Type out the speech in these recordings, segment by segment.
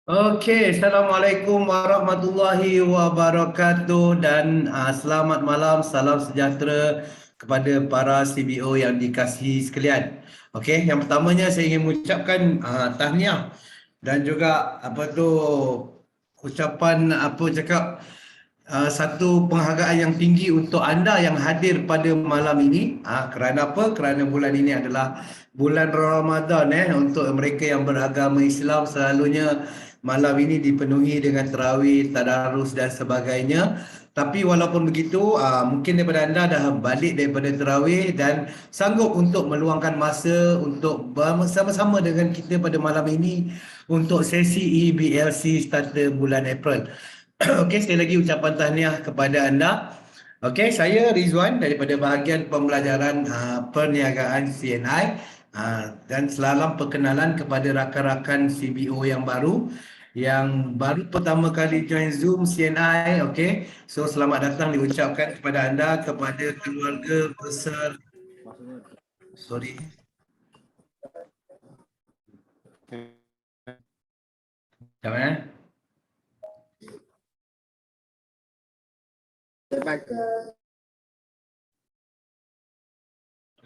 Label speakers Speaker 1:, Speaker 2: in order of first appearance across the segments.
Speaker 1: Okey, Assalamualaikum warahmatullahi wabarakatuh dan selamat malam, salam sejahtera kepada para CBO yang dikasihi sekalian. Okey, yang pertamanya saya ingin mengucapkan tahniah dan juga ucapan satu penghargaan yang tinggi untuk anda yang hadir pada malam ini. Kerana apa? Kerana bulan ini adalah bulan Ramadan. Untuk mereka yang beragama Islam, selalunya malam ini dipenuhi dengan tarawih, tadarus dan sebagainya. Tapi walaupun begitu, mungkin daripada anda dah balik daripada tarawih dan sanggup untuk meluangkan masa untuk bersama-sama dengan kita pada malam ini untuk sesi EBLC starter bulan April. Okey, sekali lagi ucapan tahniah kepada anda. Okey, saya Rizwan daripada bahagian pembelajaran perniagaan CNI, dan selalam perkenalan kepada rakan-rakan CBO yang baru pertama kali join Zoom CNI. Okey, so selamat datang diucapkan kepada anda, kepada keluarga besar. Sorry. Jangan.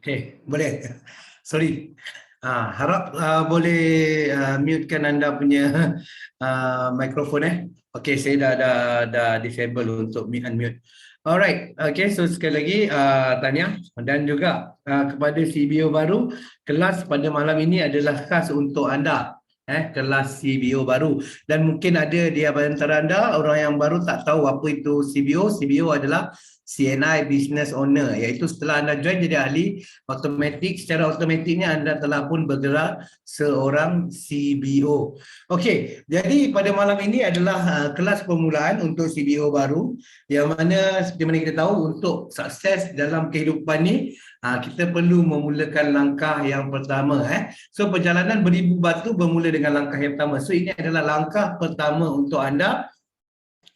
Speaker 1: Okey, boleh. Sorry. Harap boleh mutekan anda punya mikrofon. Okey, saya dah disable untuk unmute. Alright. Okey, so sekali lagi tahniah dan juga kepada CBO baru, kelas pada malam ini adalah khas untuk anda. Kelas CBO baru, dan mungkin ada di antara anda orang yang baru tak tahu apa itu CBO. CBO adalah CNI Business Owner, iaitu setelah anda join jadi ahli, secara automatiknya anda telah pun bergerak seorang CBO. Okey, jadi pada malam ini adalah kelas permulaan untuk CBO baru, yang mana seperti mana kita tahu, untuk sukses dalam kehidupan ni kita perlu memulakan langkah yang pertama. So perjalanan beribu batu bermula dengan langkah yang pertama. So ini adalah langkah pertama untuk anda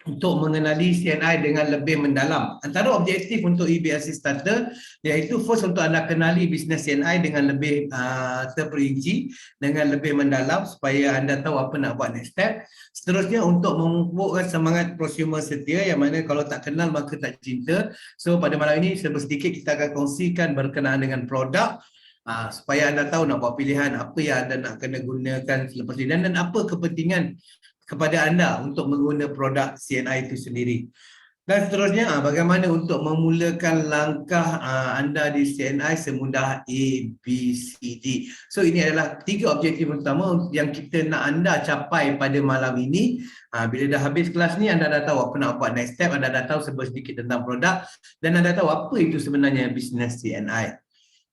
Speaker 1: untuk mengenali CNI dengan lebih mendalam. Antara objektif untuk EBLC Starter iaitu first untuk anda kenali bisnes CNI dengan lebih terperinci, dengan lebih mendalam supaya anda tahu apa nak buat next step. Seterusnya untuk memupukkan semangat prosumer setia, yang mana kalau tak kenal maka tak cinta. So pada malam ini sedikit kita akan kongsikan berkenaan dengan produk, supaya anda tahu nak buat pilihan apa yang anda nak kena gunakan selepas ini, dan apa kepentingan kepada anda untuk menggunakan produk CNI itu sendiri. Dan seterusnya, bagaimana untuk memulakan langkah anda di CNI semudah A, B, C, D. So ini adalah 3 objektif utama yang kita nak anda capai pada malam ini. Bila dah habis kelas ni, anda dah tahu apa nak buat next step, anda dah tahu sedikit tentang produk, dan anda tahu apa itu sebenarnya bisnes CNI.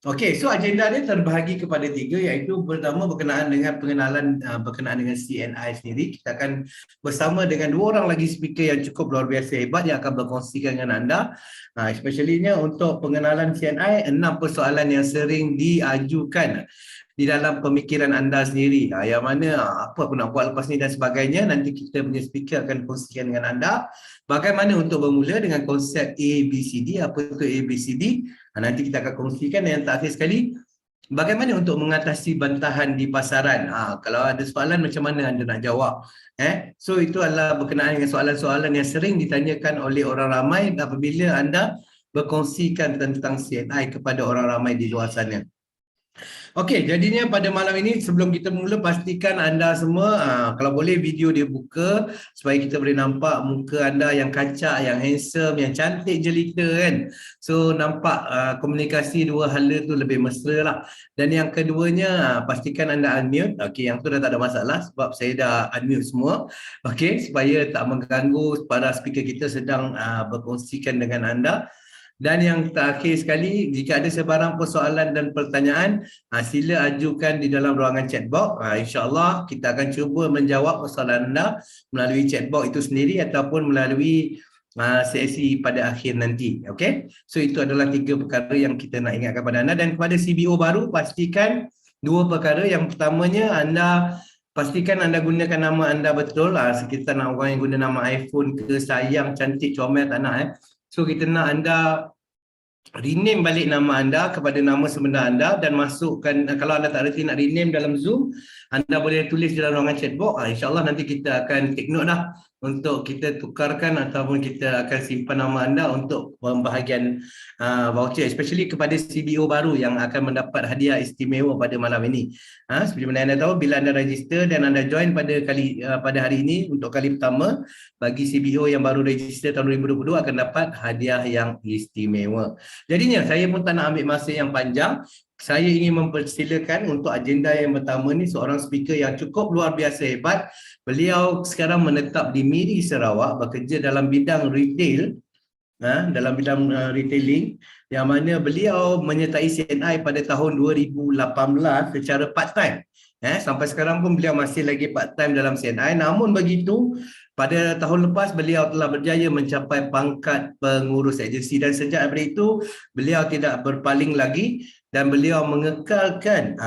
Speaker 1: Okey, so agenda dia terbahagi kepada 3, iaitu pertama berkenaan dengan pengenalan berkenaan dengan CNI sendiri. Kita akan bersama dengan 2 orang lagi speaker yang cukup luar biasa hebat yang akan berkongsikan dengan anda, especially-nya untuk pengenalan CNI, 6 persoalan yang sering diajukan di dalam pemikiran anda sendiri, yang mana apa aku nak buat lepas ni dan sebagainya. Nanti kita punya speaker akan kongsikan dengan anda bagaimana untuk bermula dengan konsep ABCD. Apa itu ABCD? Nanti kita akan kongsikan. Yang terakhir sekali, bagaimana untuk mengatasi bantahan di pasaran. Kalau ada soalan, macam mana anda nak jawab? So itu adalah berkenaan dengan soalan-soalan yang sering ditanyakan oleh orang ramai apabila anda berkongsikan tentang CNI kepada orang ramai di luar sana. Okey, jadinya pada malam ini sebelum kita mula, pastikan anda semua kalau boleh video dia buka supaya kita boleh nampak muka anda yang kacak, yang handsome, yang cantik jelita kan. So nampak komunikasi dua hala tu lebih mesra lah. Dan yang keduanya, pastikan anda unmute. Okey, yang tu dah tak ada masalah sebab saya dah unmute semua. Okey, supaya tak mengganggu para speaker kita sedang berkongsikan dengan anda. Dan yang terakhir sekali, jika ada sebarang persoalan dan pertanyaan, sila ajukan di dalam ruangan chatbox. InsyaAllah kita akan cuba menjawab persoalan anda melalui chatbox itu sendiri ataupun melalui sesi pada akhir nanti. Okay? So itu adalah 3 perkara yang kita nak ingatkan kepada anda. Dan kepada CBO baru, pastikan 2 perkara. Yang pertamanya, anda pastikan anda gunakan nama anda betul. Kita nak orang yang guna nama iPhone ke, sayang, cantik, comel, tak nak. So kita nak anda rename balik nama anda kepada nama sebenar anda dan masukkan, kalau anda tak reti nak rename dalam Zoom, anda boleh tulis dalam ruangan chat box. InsyaAllah nanti kita akan take note dah untuk kita tukarkan ataupun kita akan simpan nama anda untuk pembahagian voucher, especially kepada CBO baru yang akan mendapat hadiah istimewa pada malam ini. Seperti mana anda tahu, bila anda register dan anda join pada hari ini untuk kali pertama, bagi CBO yang baru register tahun 2022 akan dapat hadiah yang istimewa. Jadinya saya pun tak nak ambil masa yang panjang. Saya ingin mempersilakan untuk agenda yang pertama ni seorang speaker yang cukup luar biasa hebat. Beliau sekarang menetap di Miri, Sarawak, bekerja dalam bidang retail, dalam bidang retailing, yang mana beliau menyertai CNI pada tahun 2018 secara part-time. Sampai sekarang pun beliau masih lagi part-time dalam CNI. Namun begitu, pada tahun lepas beliau telah berjaya mencapai pangkat pengurus agensi dan sejak daripada itu beliau tidak berpaling lagi dan beliau mengekalkan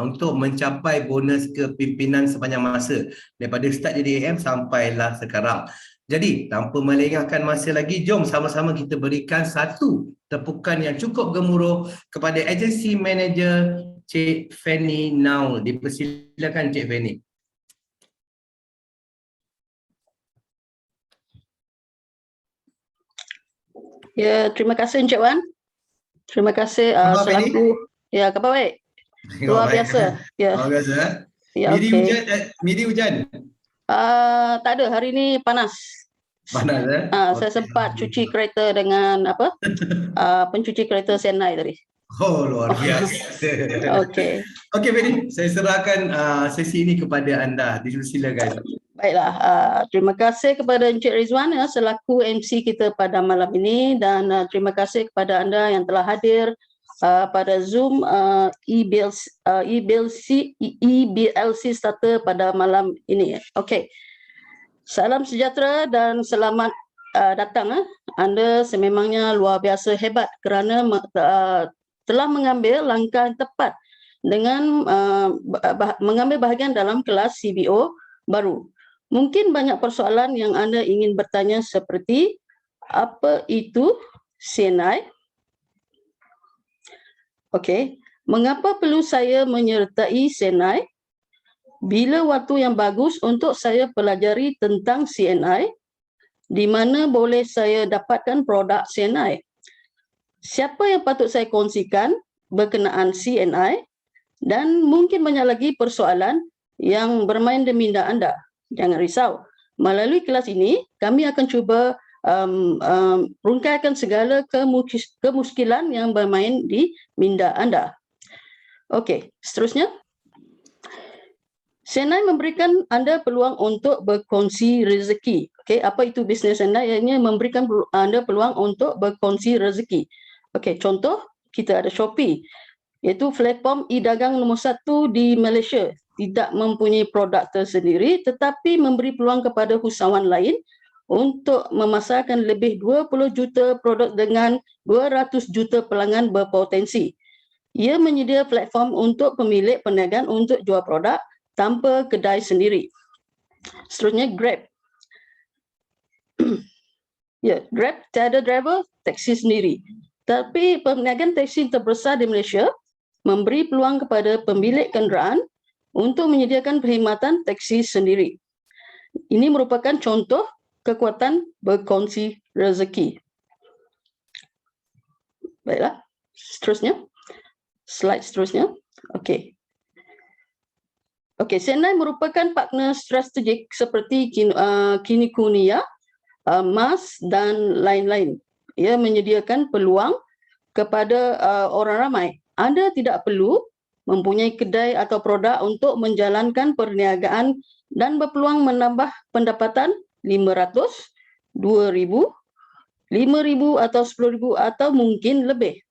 Speaker 1: untuk mencapai bonus kepimpinan sepanjang masa daripada start jadi AM sampailah sekarang. Jadi tanpa melengahkan masa lagi, jom sama-sama kita berikan satu tepukan yang cukup gemuruh kepada agency manager Cik Fanny Nau. Dipersilakan Cik Fanny.
Speaker 2: Ya, terima kasih Encik Wan. Terima kasih selaku ya, khabar baik. Luar biasa. Ya.
Speaker 1: Luar biasa.
Speaker 2: Ya,
Speaker 1: Miri
Speaker 2: okay.
Speaker 1: hujan, Miri hujan.
Speaker 2: Tak ada, hari ini panas.
Speaker 1: Panas
Speaker 2: Saya sempat cuci kereta dengan apa? Pencuci kereta CNI tadi.
Speaker 1: Oh, luar biasa.
Speaker 2: Okey.
Speaker 1: Okey, Fanny, saya serahkan sesi ini kepada anda. Silakan.
Speaker 2: Baiklah, terima kasih kepada Encik Rizwan selaku MC kita pada malam ini dan terima kasih kepada anda yang telah hadir pada Zoom EBLC Starter pada malam ini. Okey. Salam sejahtera dan selamat datang. Anda sememangnya luar biasa hebat kerana telah mengambil langkah yang tepat dengan mengambil bahagian dalam kelas CBO baru. Mungkin banyak persoalan yang anda ingin bertanya seperti apa itu CNI? Okey, mengapa perlu saya menyertai CNI? Bila waktu yang bagus untuk saya pelajari tentang CNI? Di mana boleh saya dapatkan produk CNI? Siapa yang patut saya kongsikan berkenaan CNI? Dan mungkin banyak lagi persoalan yang bermain di minda anda. Jangan risau. Melalui kelas ini, kami akan cuba rungkaikan segala kemuskilan yang bermain di minda anda. Okey, seterusnya. CNI memberikan anda peluang untuk berkongsi rezeki. Okey, apa itu bisnes anda? Ianya memberikan anda peluang untuk berkongsi rezeki. Okey, contoh, kita ada Shopee, iaitu platform e-dagang nombor 1 di Malaysia. Tidak mempunyai produk tersendiri tetapi memberi peluang kepada usahawan lain untuk memasarkan lebih 20 juta produk dengan 200 juta pelanggan berpotensi. Ia menyedia platform untuk pemilik perniagaan untuk jual produk tanpa kedai sendiri. Seterusnya Grab. Ya, Grab tiada driver, taksi sendiri. Tapi perniagaan taksi terbesar di Malaysia memberi peluang kepada pemilik kenderaan untuk menyediakan perkhidmatan taksi sendiri. Ini merupakan contoh kekuatan berkongsi rezeki. Baiklah, seterusnya. Slide seterusnya. Okey. Okey, CNI merupakan partner strategik seperti Kinokuniya, MAS dan lain-lain. Ia menyediakan peluang kepada orang ramai. Anda tidak perlu mempunyai kedai atau produk untuk menjalankan perniagaan dan berpeluang menambah pendapatan 500, 2,000, 5,000 atau 10,000 atau mungkin lebih.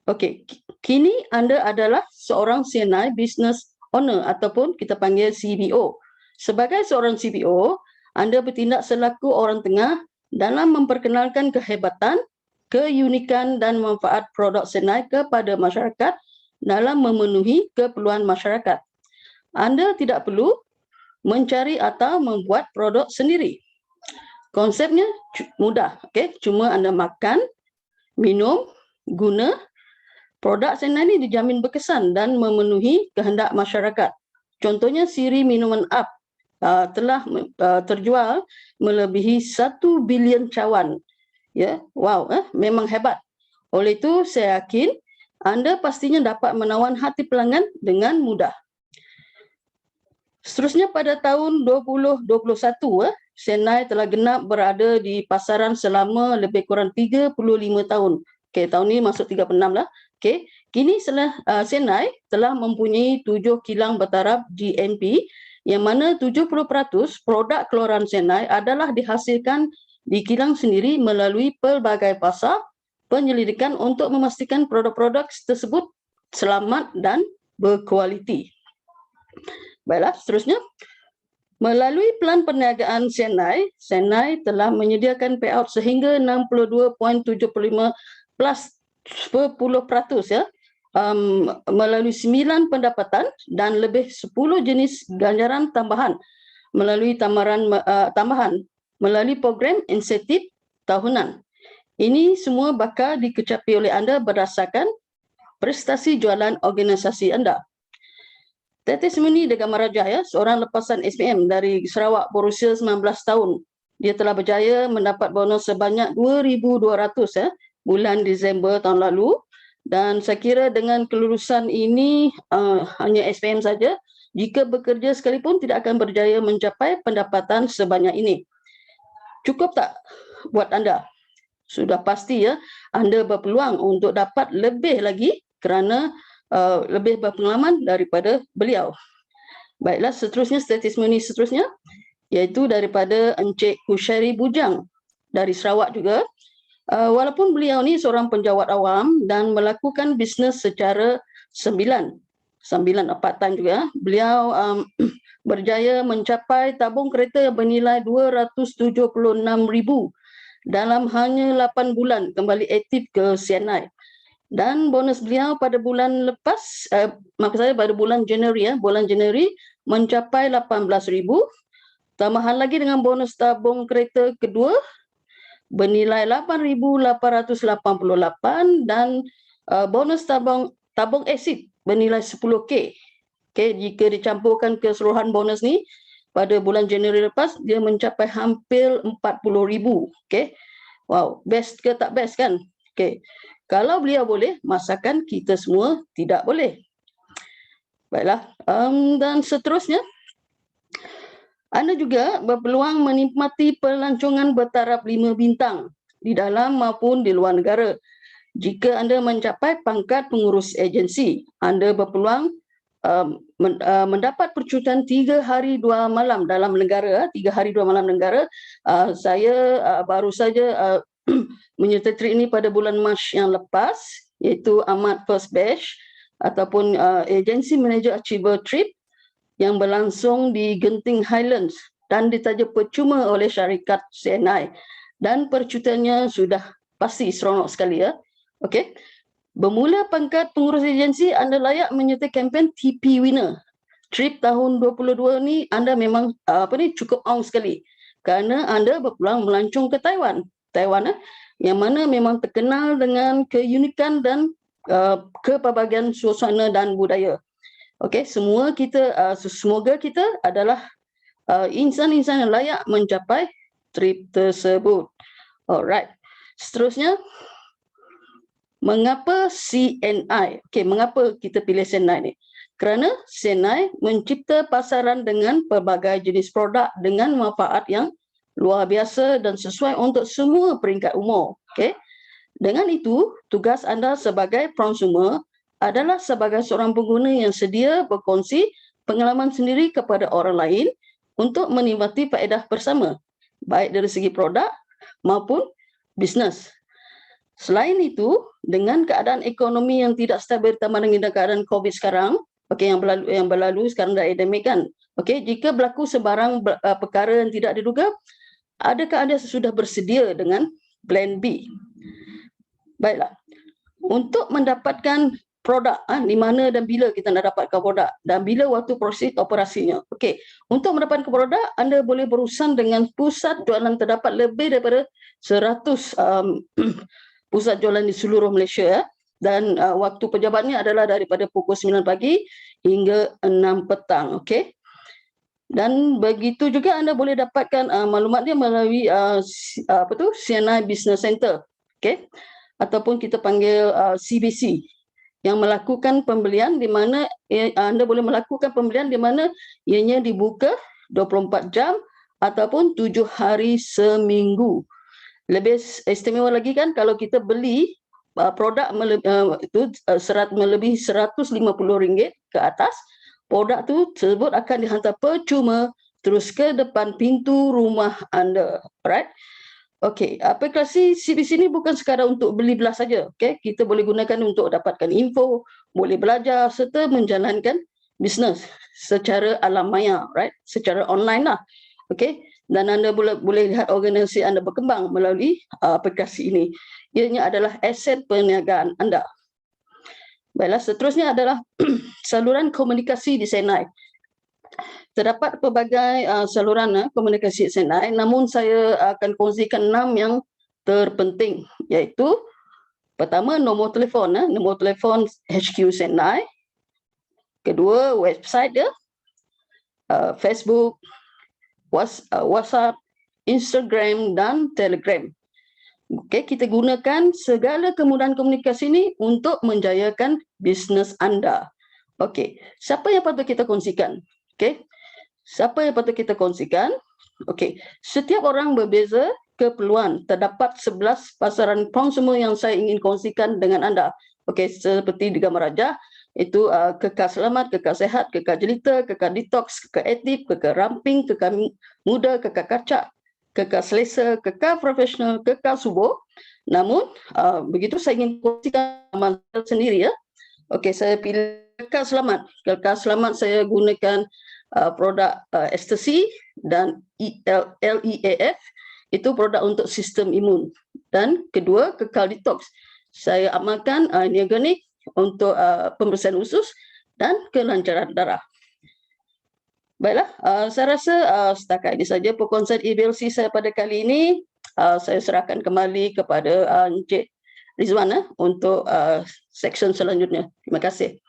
Speaker 2: Okey, kini anda adalah seorang CNI business owner ataupun kita panggil CBO. Sebagai seorang CBO, anda bertindak selaku orang tengah dalam memperkenalkan kehebatan, keunikan dan manfaat produk CNI kepada masyarakat dalam memenuhi keperluan masyarakat. Anda tidak perlu mencari atau membuat produk sendiri. Konsepnya mudah, okey? Cuma anda makan, minum, guna. Produk Senai ini dijamin berkesan dan memenuhi kehendak masyarakat. Contohnya siri minuman UP telah terjual melebihi 1 bilion cawan. Ya, wow, memang hebat. Oleh itu saya yakin anda pastinya dapat menawan hati pelanggan dengan mudah. Seterusnya pada tahun 2021, Senai telah genap berada di pasaran selama lebih kurang 35 tahun. Okey, tahun ini masuk 36 lah. Okey, kini Senai telah mempunyai 7 kilang bertaraf GMP yang mana 70% produk keluaran Senai adalah dihasilkan di kilang sendiri melalui pelbagai pasar penyelidikan untuk memastikan produk-produk tersebut selamat dan berkualiti. Baiklah, seterusnya. Melalui pelan perniagaan Senai, Senai telah menyediakan payout sehingga 62.75% ya, melalui 9 pendapatan dan lebih 10 jenis ganjaran tambahan melalui tambahan melalui program insentif tahunan. Ini semua bakal dikecapi oleh anda berdasarkan prestasi jualan organisasi anda. Tetes Muni de Gamaraja, ya, seorang lepasan SPM dari Sarawak berusia 19 tahun. Dia telah berjaya mendapat bonus sebanyak 2,200 ya, bulan Disember tahun lalu. Dan saya kira dengan kelulusan ini hanya SPM saja, jika bekerja sekalipun tidak akan berjaya mencapai pendapatan sebanyak ini. Cukup tak buat anda? Sudah pasti ya, anda berpeluang untuk dapat lebih lagi kerana lebih berpengalaman daripada beliau. Baiklah, seterusnya testimoni seterusnya iaitu daripada Encik Kusyari Bujang dari Sarawak juga. Walaupun beliau ni seorang penjawat awam dan melakukan bisnes secara sembilan part-time juga, beliau berjaya mencapai tabung kereta yang bernilai 276,000 dalam hanya 8 bulan kembali aktif ke Senai. Dan bonus beliau pada bulan lepas, pada bulan Januari mencapai 18,000. Tambahan lagi dengan bonus tabung kereta kedua bernilai 8,888 dan bonus tabung asid bernilai 10K. Okay, jika dicampurkan keseluruhan bonus ni pada bulan Januari lepas, dia mencapai hampir 40,000. Okay. Wow, best ke tak best kan? Okay. Kalau beliau boleh, masakan kita semua tidak boleh. Baiklah, dan seterusnya, anda juga berpeluang menikmati pelancongan bertaraf 5 bintang di dalam maupun di luar negara. Jika anda mencapai pangkat pengurus agensi, anda berpeluang mendapat percutian 3 hari 2 malam dalam negara. 3 hari 2 malam negara. Saya baru saja menyertai trip ini pada bulan Mac yang lepas, iaitu Amat First Batch ataupun Agency Manager Achiever Trip yang berlangsung di Genting Highlands dan ditaja percuma oleh syarikat Senai, dan percutiannya sudah pasti seronok sekali ya. Okey. Bermula pangkat pengurus agensi, anda layak menyertai kempen TP Winner. Trip tahun 2022 ni anda memang cukup on sekali kerana anda berpeluang melancong ke Taiwan yang mana memang terkenal dengan keunikan dan kepelbagaian suasana dan budaya. Okey, semoga kita adalah insan-insan yang layak mencapai trip tersebut. Alright. Seterusnya, mengapa CNI? Okey, mengapa kita pilih Senai ni? Kerana Senai mencipta pasaran dengan pelbagai jenis produk dengan manfaat yang luar biasa dan sesuai untuk semua peringkat umur. Okay? Dengan itu, tugas anda sebagai konsumer adalah sebagai seorang pengguna yang sedia berkongsi pengalaman sendiri kepada orang lain untuk menikmati faedah bersama, baik dari segi produk maupun bisnes. Selain itu, dengan keadaan ekonomi yang tidak stabil ditambah dengan keadaan COVID sekarang, yang berlalu sekarang dah endemik kan. Jika berlaku sebarang perkara yang tidak diduga, adakah anda sudah bersedia dengan plan B? Baiklah. Untuk mendapatkan produk, di mana dan bila kita nak dapatkan produk dan bila waktu proses operasinya. Okey, untuk mendapatkan produk, anda boleh berurusan dengan pusat jualan terdapat lebih daripada 100 pusat jualan di seluruh Malaysia, dan waktu pejabatnya adalah daripada pukul 9 pagi hingga 6 petang. Okey. Dan begitu juga anda boleh dapatkan maklumatnya melalui CNI Business Center, okey, ataupun kita panggil CBC, yang melakukan pembelian di mana anda boleh melakukan pembelian di mana ianya dibuka 24 jam ataupun 7 hari seminggu. Lebih istimewa lagi kan kalau kita beli produk serat melebihi RM150 ke atas, produk tersebut akan dihantar percuma terus ke depan pintu rumah anda. Alright? Okey, aplikasi CBC ini bukan sekadar untuk beli belah saja. Okey, kita boleh gunakan untuk dapatkan info, boleh belajar serta menjalankan bisnes secara alam maya, right? Secara online lah. Okey, dan anda boleh lihat organisasi anda berkembang melalui aplikasi ini. Ianya adalah aset perniagaan anda. Baiklah, seterusnya adalah saluran komunikasi di CNI. Terdapat pelbagai saluran komunikasi CNI, namun saya akan kongsikan 6 yang terpenting, iaitu pertama, nombor telefon HQ CNI. Kedua, website dia, Facebook, WhatsApp, Instagram dan Telegram. Okey, kita gunakan segala kemudahan komunikasi ini untuk menjayakan bisnes anda. Okey, siapa yang patut kita kongsikan? Okey, siapa yang patut kita kongsikan? Okey, setiap orang berbeza keperluan. Terdapat 11 pasaran konsumer yang saya ingin kongsikan dengan anda. Okey, seperti di gambar raja, itu kekal selamat, kekal sehat, kekal jelita, kekal detox, kekal aktif, kekal ramping, kekal muda, kekal kacak, kekal selesa, kekal profesional, kekal subur. Namun begitu saya ingin kongsikan nama sendiri ya. Okey, saya pilih kekal selamat. Kekal selamat saya gunakan produk ekstasi dan LEAF, itu produk untuk sistem imun. Dan kedua, kekal detox. Saya amalkan Neoganic untuk pembersihan usus dan kelancaran darah. Baiklah, saya rasa setakat ini saja perkongsian EBLC saya pada kali ini. Saya serahkan kembali kepada Encik Rizwan untuk seksyen selanjutnya. Terima kasih.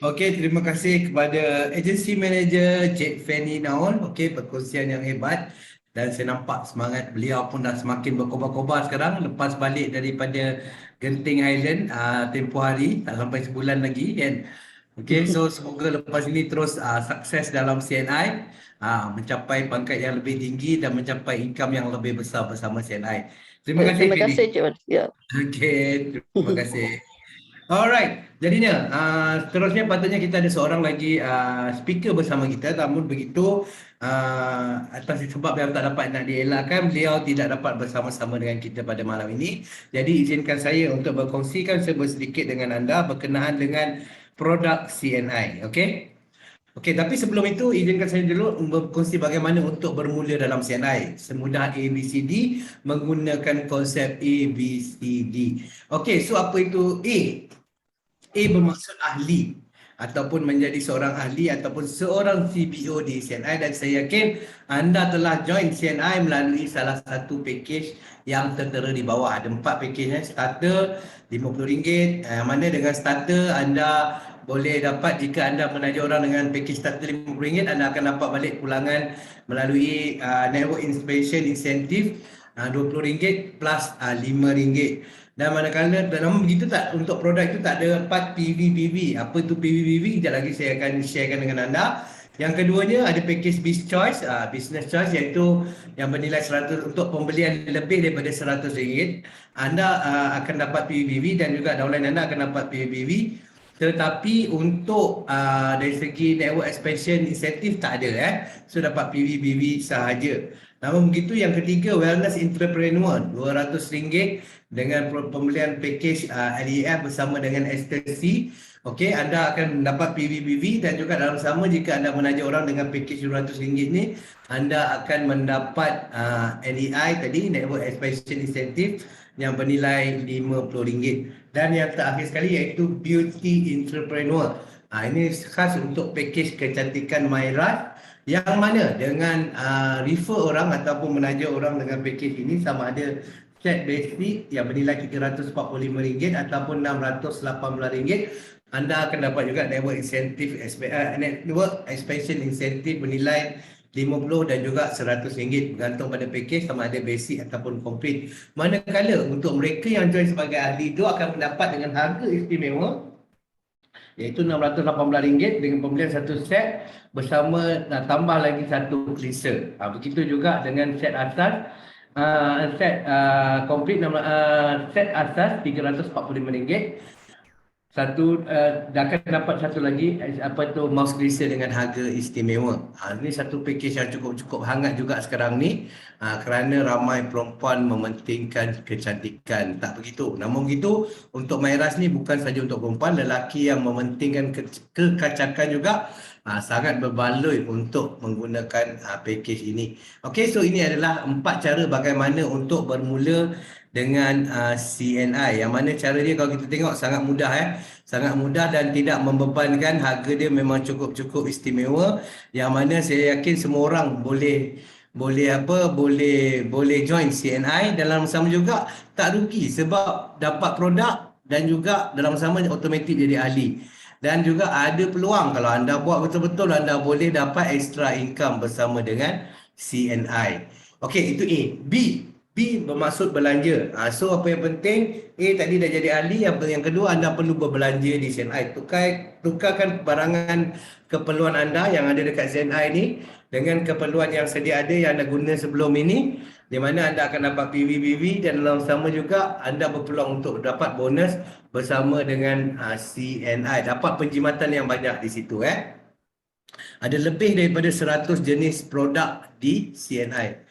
Speaker 1: Okey, terima kasih kepada agency manager Cik Fanny Naon. Okey, perkongsian yang hebat dan saya nampak semangat beliau pun dah semakin berkobar-kobar sekarang lepas balik daripada Genting Island tempoh hari, tak sampai sebulan lagi kan. Okey, so semoga lepas ini terus sukses dalam CNI, mencapai pangkat yang lebih tinggi dan mencapai income yang lebih besar bersama CNI. Terima kasih
Speaker 2: Terima
Speaker 1: Fanny.
Speaker 2: kasih, Cik Wan. Ya.
Speaker 1: Okey, terima kasih. Alright, jadinya seterusnya patutnya kita ada seorang lagi speaker bersama kita, namun begitu atas sebab yang tak dapat nak dielakkan, beliau tidak dapat bersama-sama dengan kita pada malam ini. Jadi izinkan saya untuk berkongsikan sedikit dengan anda berkenaan dengan produk CNI. Okey? Okey, tapi sebelum itu izinkan saya dulu berkongsi bagaimana untuk bermula dalam CNI. Semudah ABCD menggunakan konsep ABCD. Okey, so apa itu A? A bermaksud ahli ataupun menjadi seorang ahli ataupun seorang CBO di CNI, dan saya yakin anda telah join CNI melalui salah satu package yang tertera di bawah. Ada 4 package, starter RM50, mana dengan starter anda boleh dapat, jika anda menaja orang dengan package starter RM50, anda akan dapat balik pulangan melalui network inspection incentive RM20 plus RM5. Dan manakala namun begitu tak, untuk produk itu tak ada part PVPV. Apa itu PVPV? Sekejap lagi saya akan sharekan dengan anda. Yang keduanya ada package business choice, iaitu yang bernilai 100 untuk pembelian lebih daripada RM100. Anda akan dapat PVPV dan juga downline anda akan dapat PVPV. Tetapi untuk dari segi network expansion insentif tak ada so dapat PVPV sahaja. Namun begitu, yang ketiga wellness entrepreneur RM200 dengan pembelian package LEF bersama dengan ekstasi. Okey, anda akan dapat PVPV dan juga dalam sama jika anda menaja orang dengan package RM200 ni, anda akan mendapat NEI tadi, network expansion incentive, yang bernilai RM50. Dan yang terakhir sekali iaitu beauty entrepreneur. Ini khas untuk package kecantikan MyRaj, yang mana dengan refer orang ataupun menaja orang dengan package ini, sama ada set basic yang bernilai RM345 ataupun RM618, anda akan dapat juga network incentive network expansion incentive bernilai RM50 dan juga RM100 bergantung pada package sama ada basic ataupun complete. Manakala untuk mereka yang join sebagai ahli itu akan mendapat dengan harga istimewa iaitu RM618 dengan pembelian satu set bersama tambah lagi satu cleanser. Begitu juga dengan set asas set complete set asas RM345. Satu akan dapat satu lagi apa tu mouse cleanser dengan harga istimewa. Ini satu package yang cukup hangat juga sekarang ni kerana ramai perempuan mementingkan kecantikan. Tak begitu. Namun begitu untuk Myras ni bukan saja untuk perempuan, lelaki yang mementingkan kekacakan juga sangat berbaloi untuk menggunakan package ini. Okey, so ini adalah 4 cara bagaimana untuk bermula dengan CNI, yang mana cara dia kalau kita tengok sangat mudah sangat mudah dan tidak membebankan. Harga dia memang cukup istimewa, yang mana saya yakin semua orang boleh join CNI. Dalam sama juga tak rugi sebab dapat produk dan juga dalam sama automatik jadi ahli, dan juga ada peluang kalau anda buat betul-betul anda boleh dapat extra income bersama dengan CNI. Okey, itu A. B bermaksud belanja. So apa yang penting, A tadi dah jadi ahli, yang kedua anda perlu berbelanja di CNI. Tukarkan barangan keperluan anda yang ada dekat CNI ni dengan keperluan yang sedia ada yang anda guna sebelum ini, di mana anda akan dapat PV dan dalam sama juga anda berpeluang untuk dapat bonus bersama dengan CNI. Dapat penjimatan yang banyak di situ. Ada lebih daripada 100 jenis produk di CNI.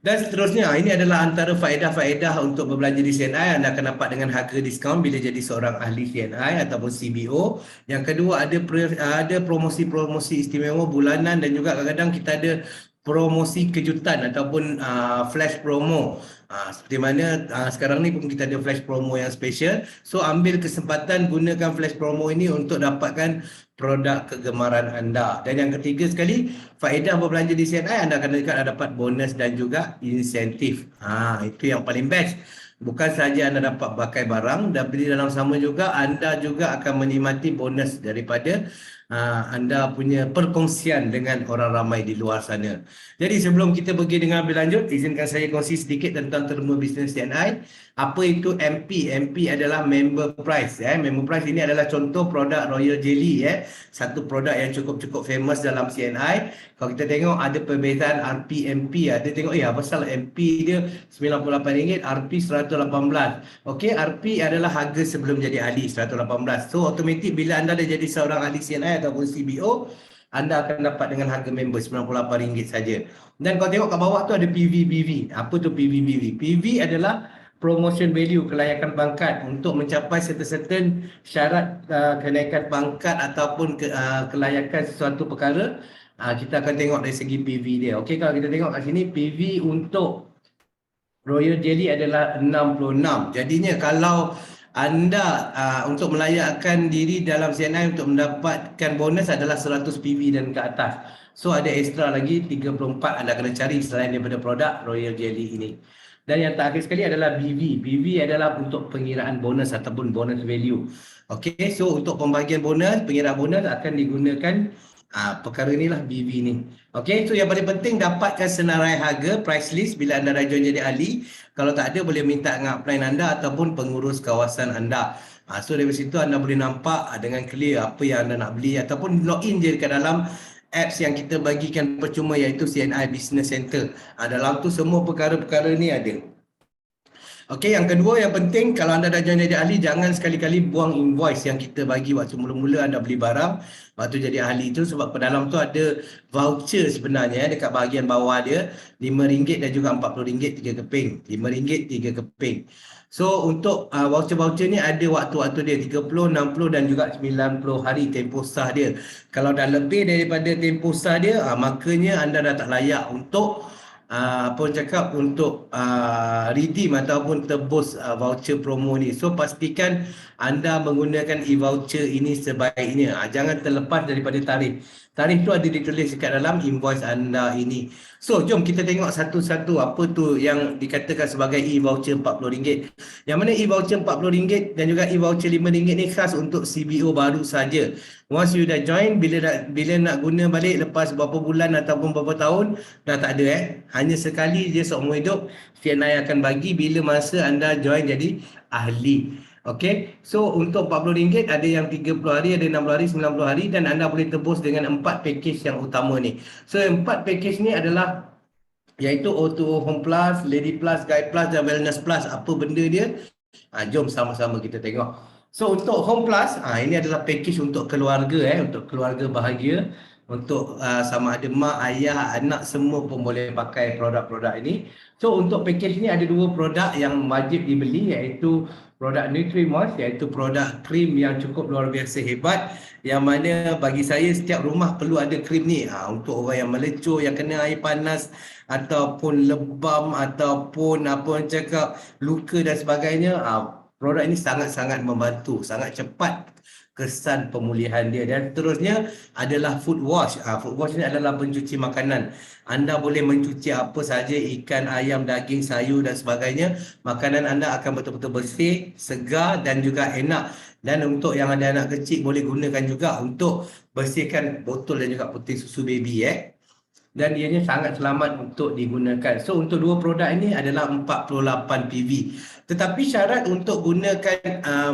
Speaker 1: Dan seterusnya, ini adalah antara faedah-faedah untuk berbelanja di CNI. Anda akan dapat dengan harga diskaun bila jadi seorang ahli CNI ataupun CBO. Yang kedua, ada promosi-promosi istimewa bulanan, dan juga kadang-kadang kita ada promosi kejutan ataupun flash promo. Seperti mana sekarang ni pun kita ada flash promo yang special. So ambil kesempatan, gunakan flash promo ini untuk dapatkan produk kegemaran anda. Dan yang ketiga sekali, faedah berbelanja di CNI, anda akan dapat bonus dan juga insentif. Itu yang paling best. Bukan sahaja anda dapat pakai barang, tapi dalam sama juga anda juga akan menikmati bonus daripada anda punya perkongsian dengan orang ramai di luar sana. Jadi sebelum kita pergi dengan lebih lanjut, izinkan saya kongsi sedikit tentang terma bisnes CNI. Apa itu MP? MP adalah member price. Member price ini adalah contoh produk Royal Jelly. Satu produk yang cukup famous dalam CNI. Kalau kita tengok ada perbezaan RP, MP. Ada tengok pasal MP dia RM98, RP RM118. Okey, RP adalah harga sebelum jadi ahli RM118. So automatik bila anda dah jadi seorang ahli CNI ataupun CBO, anda akan dapat dengan harga member RM98 saja. Dan kalau tengok kat bawah tu ada PV. Apa tu PV? PV adalah promotion value, kelayakan pangkat untuk mencapai certain syarat kenaikan pangkat ataupun kelayakan sesuatu perkara. Kita akan tengok dari segi PV dia. Okey, kalau kita tengok kat sini PV untuk Royal Jelly adalah 66. Jadinya kalau anda untuk melayakkan diri dalam CNI untuk mendapatkan bonus adalah 100 PV dan ke atas. So ada extra lagi 34 anda kena cari selain daripada produk Royal Jelly ini. Dan yang terakhir sekali adalah BV. BV adalah untuk pengiraan bonus ataupun bonus value. Okey, so untuk pembagian bonus, pengiraan bonus akan digunakan perkara inilah BV ni. Okey, so yang paling penting dapatkan senarai harga, price list bila anda dah join jadi ahli. Kalau tak ada, boleh minta dengan upline anda ataupun pengurus kawasan anda. So dari situ anda boleh nampak dengan clear apa yang anda nak beli, ataupun login je ke dalam apps yang kita bagikan percuma iaitu CNI Business Center. Dalam tu semua perkara-perkara ni ada. Okey, yang kedua yang penting kalau anda dah join jadi ahli, jangan sekali-kali buang invoice yang kita bagi waktu mula-mula anda beli barang waktu jadi ahli itu, sebab dalam tu ada voucher sebenarnya dekat bahagian bawah dia, RM5 dan juga RM40 3 keping. RM5 3 keping. So untuk voucher-voucher ni ada waktu-waktu dia 30, 60 dan juga 90 hari tempoh sah dia. Kalau dah lebih daripada tempoh sah dia, makanya anda dah tak layak untuk untuk redeem ataupun tebus voucher promo ni. So pastikan anda menggunakan e-voucher ini sebaiknya. Jangan terlepas daripada tarikh. Tarikh tu ada ditulis dekat dalam invoice anda ini. So, jom kita tengok satu-satu apa tu yang dikatakan sebagai e-voucher RM40. Yang mana e-voucher RM40 dan juga e-voucher RM5 ni khas untuk CBO baru saja. Once you dah join, bila nak guna balik lepas berapa bulan ataupun berapa tahun, dah tak ada Hanya sekali je seumur hidup CNI akan bagi bila masa anda join jadi ahli. Okey, so untuk RM40 ada yang 30 hari, ada 60 hari, 90 hari dan anda boleh tebus dengan 4 package yang utama ni. So 4 package ni adalah iaitu O2O Home Plus, Lady Plus, Guide Plus dan Wellness Plus. Apa benda dia? Jom sama-sama kita tengok. So untuk Home Plus, ini adalah package untuk keluarga untuk keluarga bahagia. Untuk sama ada mak, ayah, anak semua pun boleh pakai produk-produk ini. So untuk package ni ada 2 produk yang wajib dibeli iaitu produk Nutri-Moist iaitu produk krim yang cukup luar biasa hebat yang mana bagi saya setiap rumah perlu ada krim ni untuk orang yang melecur, yang kena air panas ataupun lebam ataupun apa orang cakap luka dan sebagainya. Produk ini sangat-sangat membantu, sangat cepat kesan pemulihan dia. Dan seterusnya adalah food wash. Food wash ini adalah pencuci makanan. Anda boleh mencuci apa saja, ikan, ayam, daging, sayur dan sebagainya. Makanan anda akan betul-betul bersih, segar dan juga enak. Dan untuk yang ada anak kecil boleh gunakan juga untuk bersihkan botol dan juga putih susu baby dan ianya sangat selamat untuk digunakan. So untuk 2 produk ini adalah 48 PV. Tetapi syarat untuk gunakan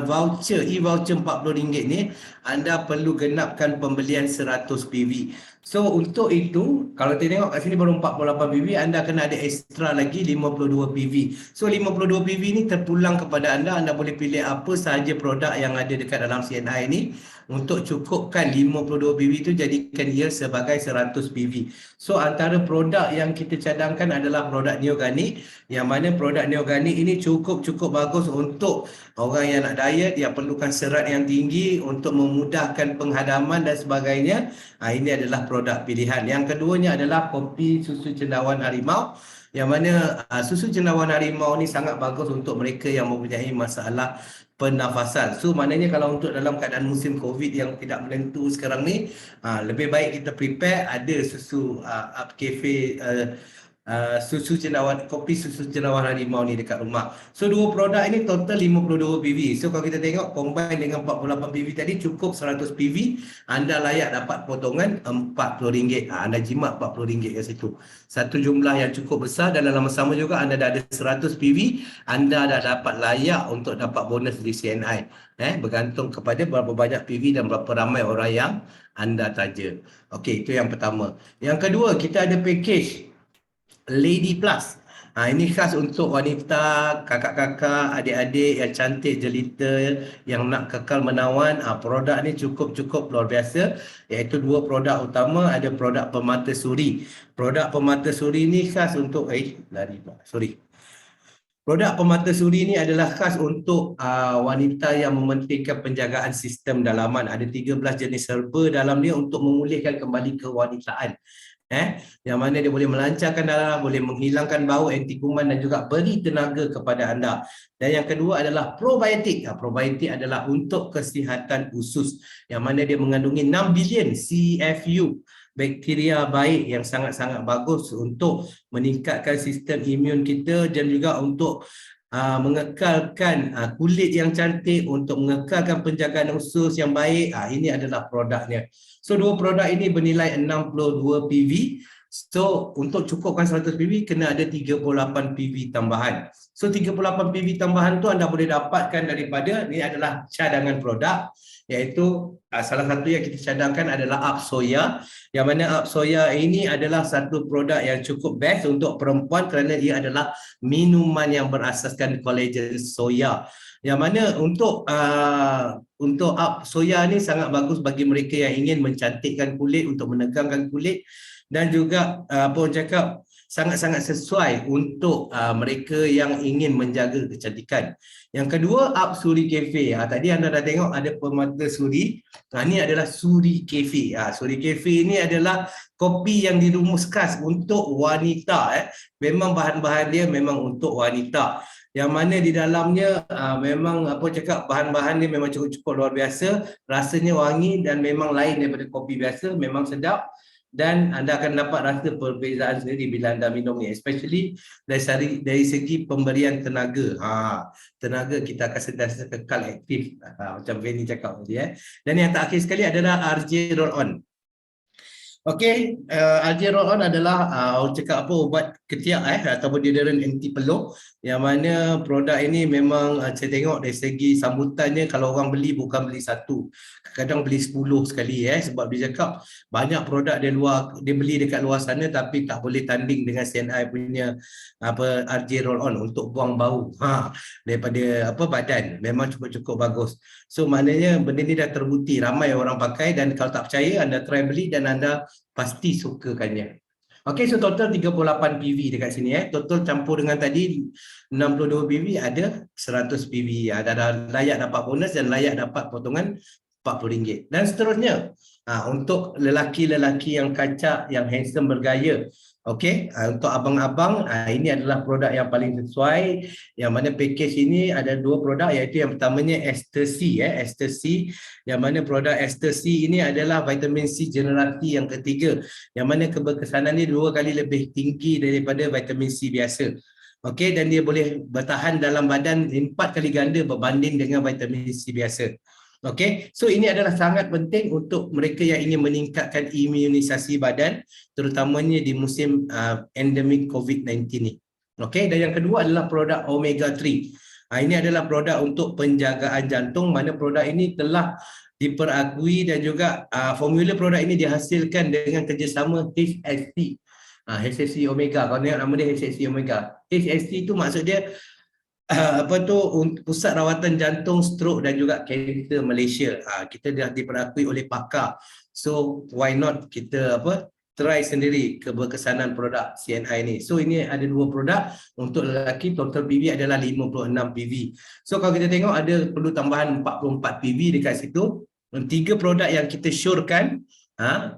Speaker 1: voucher, e-voucher RM40 ni, anda perlu genapkan pembelian 100 PV. So untuk itu, kalau kita tengok kat sini baru 48 PV, anda kena ada extra lagi 52 PV. So 52 PV ni terpulang kepada anda boleh pilih apa sahaja produk yang ada dekat dalam CNI ni. Untuk cukupkan 52 PV itu jadikan ia sebagai 100 PV. So antara produk yang kita cadangkan adalah produk Neoganik, yang mana produk Neoganik ini cukup bagus untuk orang yang nak diet, yang perlukan serat yang tinggi untuk memudahkan penghadaman dan sebagainya. Ini adalah produk pilihan. Yang keduanya adalah kopi susu cendawan harimau, yang mana susu cendawan harimau ni sangat bagus untuk mereka yang mempunyai masalah pernafasan. So maknanya kalau untuk dalam keadaan musim COVID yang tidak menentu sekarang ni, lebih baik kita prepare ada susu Up Cafe susu cendawan, kopi susu cendawan harimau ni dekat rumah. So 2 produk ini total 52 PV. So kalau kita tengok combine dengan 48 PV tadi cukup 100 PV, anda layak dapat potongan RM40. Anda jimat RM40 kat situ. Satu jumlah yang cukup besar dan dalam masa sama juga anda dah ada 100 PV, anda dah dapat layak untuk dapat bonus di CNI. Bergantung kepada berapa banyak PV dan berapa ramai orang yang anda taja. Okey, itu yang pertama. Yang kedua, kita ada package Lady Plus. Ini khas untuk wanita, kakak-kakak, adik-adik yang cantik, jelita, yang nak kekal menawan. Produk ni cukup luar biasa, iaitu 2 produk utama. Ada produk pemata suri. Produk pemata suri ni khas untuk Produk pemata suri ni adalah khas untuk wanita yang mementingkan penjagaan sistem dalaman. Ada 13 jenis herba dalam dia untuk memulihkan kembali kewanitaan. Yang mana dia boleh melancarkan darah, boleh menghilangkan bau, anti kuman dan juga beri tenaga kepada anda. Dan yang kedua adalah probiotik. Probiotik adalah untuk kesihatan usus, yang mana dia mengandungi 6 bilion CFU, bakteria baik yang sangat-sangat bagus untuk meningkatkan sistem imun kita dan juga untuk mengekalkan kulit yang cantik, untuk mengekalkan penjagaan usus yang baik. Ini adalah produknya. So 2 produk ini bernilai 62 PV. So untuk cukupkan 100 PV kena ada 38 PV tambahan. So 38 PV tambahan tu anda boleh dapatkan daripada, ni adalah cadangan produk, iaitu salah satu yang kita cadangkan adalah Up Soya, yang mana Up Soya ini adalah satu produk yang cukup best untuk perempuan kerana ia adalah minuman yang berasaskan kolagen soya. Yang mana untuk Up Soya ni sangat bagus bagi mereka yang ingin mencantikkan kulit, untuk menegangkan kulit dan juga sangat-sangat sesuai untuk mereka yang ingin menjaga kecantikan. Yang kedua, Up Suri Cafe. Tadi anda dah tengok ada pemata suri. Ini adalah Suri Cafe. Suri Cafe ini adalah kopi yang dirumus khas untuk wanita. Memang bahan-bahan dia memang untuk wanita. yang mana di dalamnya memang apa cakap bahan-bahan ni memang cukup-cukup luar biasa, rasanya wangi dan memang lain daripada kopi biasa, memang sedap dan anda akan dapat rasa perbezaan sendiri bila anda minum ni, especially dari segi pemberian tenaga. Tenaga kita akan sentiasa kekal aktif, macam Benny cakap tadi. Dan yang terakhir sekali adalah RJ Roll On. Okey, RJ Roll On adalah orang cakap apa, ubat ketiak ataupun deodorant anti peluh, yang mana produk ini memang saya tengok dari segi sambutannya, kalau orang beli bukan beli satu, kadang beli 10 sekali sebab dia cakap banyak produk dia beli dekat luar sana tapi tak boleh tanding dengan CNI punya apa RJ Roll On untuk buang bau daripada apa badan, memang cukup-cukup bagus. So maknanya benda ni dah terbukti ramai orang pakai, dan kalau tak percaya anda try beli dan anda pasti sukakannya. Okey, so total 38 PV dekat sini Total campur dengan tadi 62 PV, ada 100 PV. Ada layak dapat bonus dan layak dapat potongan RM40. Dan seterusnya, untuk lelaki-lelaki yang kacak, yang handsome, bergaya. Okey, untuk abang-abang, ini adalah produk yang paling sesuai. Yang mana package ini ada dua produk, iaitu yang pertamanya Ester C, Ester C, yang mana produk Ester C ini adalah vitamin C generasi yang ketiga, yang mana keberkesanannya 2 kali lebih tinggi daripada vitamin C biasa. Okey, dan dia boleh bertahan dalam badan 4 kali ganda berbanding dengan vitamin C biasa. Okey, so ini adalah sangat penting untuk mereka yang ingin meningkatkan imunisasi badan, terutamanya di musim endemik COVID-19 ni. Okey, dan yang kedua adalah produk Omega 3. Ini adalah produk untuk penjagaan jantung, mana produk ini telah diperakui dan juga formula produk ini dihasilkan dengan kerjasama HSC. HSC Omega, kalau tengok nama dia HSC Omega. HSC itu maksud dia Pusat Rawatan Jantung, Stroke dan juga Kanser Malaysia. Kita dah diperakui oleh pakar. So why not kita try sendiri keberkesanan produk CNI ni. So ini ada dua produk untuk lelaki, total PV adalah 56 PV. So kalau kita tengok ada perlu tambahan 44 PV dekat situ. 3 produk yang kita syorkan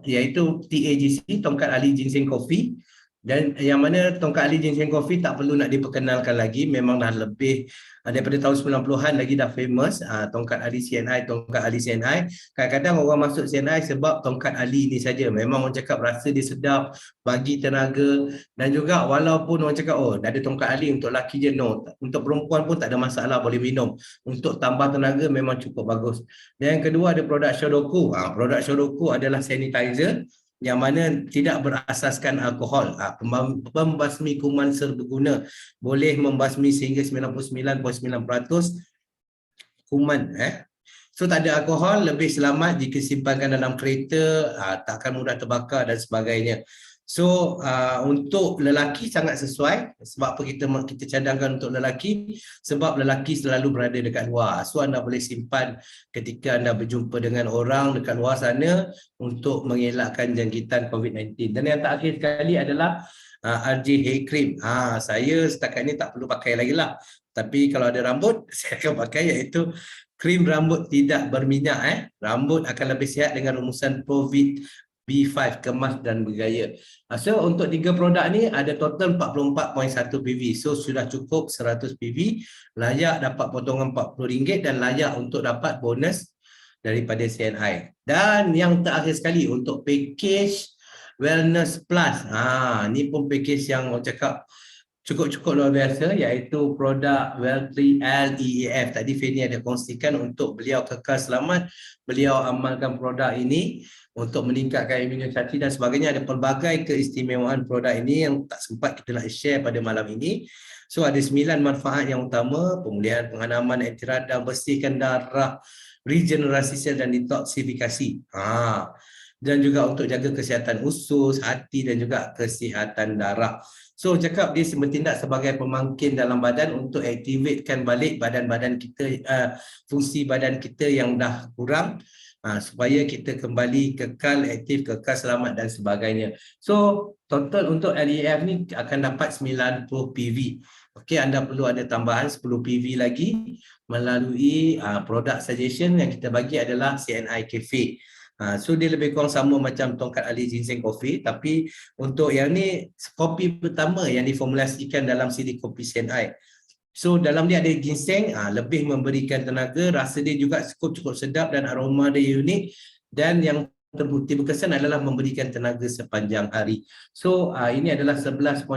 Speaker 1: iaitu TAGC, Tongkat Ali Ginseng Coffee. Dan yang mana Tongkat Ali Ginseng Coffee tak perlu nak diperkenalkan lagi, memang dah lebih daripada tahun 90-an lagi dah famous. Tongkat Ali CNI, Tongkat Ali CNI. Kadang-kadang orang masuk CNI sebab Tongkat Ali ni saja. Memang orang cakap rasa dia sedap, bagi tenaga, dan juga walaupun orang cakap dah ada Tongkat Ali untuk lelaki je, no. Untuk perempuan pun tak ada masalah, boleh minum. Untuk tambah tenaga memang cukup bagus. Dan yang kedua ada produk Shodoku. Produk Shodoku adalah sanitizer yang mana tidak berasaskan alkohol, pembasmi kuman serbaguna, boleh membasmi sehingga 99.9% kuman. So tak ada alkohol, lebih selamat jika simpankan dalam kereta, takkan mudah terbakar dan sebagainya. So untuk lelaki sangat sesuai. Sebab apa kita cadangkan untuk lelaki? Sebab lelaki selalu berada dekat luar. So anda boleh simpan ketika anda berjumpa dengan orang dekat luar sana untuk mengelakkan jangkitan COVID-19. Dan yang terakhir sekali adalah RJ Hair Cream. Saya setakat ni tak perlu pakai lagi lah. Tapi kalau ada rambut, saya akan pakai, iaitu krim rambut tidak berminyak. Rambut akan lebih sihat dengan rumusan Provit B5, kemas dan bergaya. So untuk 3 produk ni ada total 44.1 PV. So sudah cukup 100 PV, layak dapat potongan RM40 dan layak untuk dapat bonus daripada CNI. Dan yang terakhir sekali untuk package Wellness Plus. Ni pun package yang orang cakap cukup-cukup luar biasa, iaitu produk Well3 LEAF. Tadi Fanny ada kongsikan untuk beliau kekal selamat, beliau amalkan produk ini untuk meningkatkan imunisasi dan sebagainya. Ada pelbagai keistimewaan produk ini yang tak sempat kita nak share pada malam ini. So ada 9 manfaat yang utama: pemulihan penghanaman, anti radang, bersihkan darah, regenerasi sel dan detoksifikasi. Dan juga untuk jaga kesihatan usus, hati dan juga kesihatan darah. So cakap dia bertindak sebagai pemangkin dalam badan untuk aktifkan balik badan-badan kita, fungsi badan kita yang dah kurang, supaya kita kembali kekal aktif, kekal selamat dan sebagainya. So total untuk LEF ni akan dapat 90 PV. Okey, anda perlu ada tambahan 10 PV lagi melalui produk suggestion yang kita bagi adalah CNI Cafe. So dia lebih kurang sama macam Tongkat Ali Ginseng Coffee, tapi untuk yang ni kopi pertama yang diformulasikan dalam siri kopi CNI. So dalam dia ada ginseng, lebih memberikan tenaga, rasa dia juga cukup sedap dan aroma dia unik, dan yang terbukti berkesan adalah memberikan tenaga sepanjang hari. So ini adalah 11.9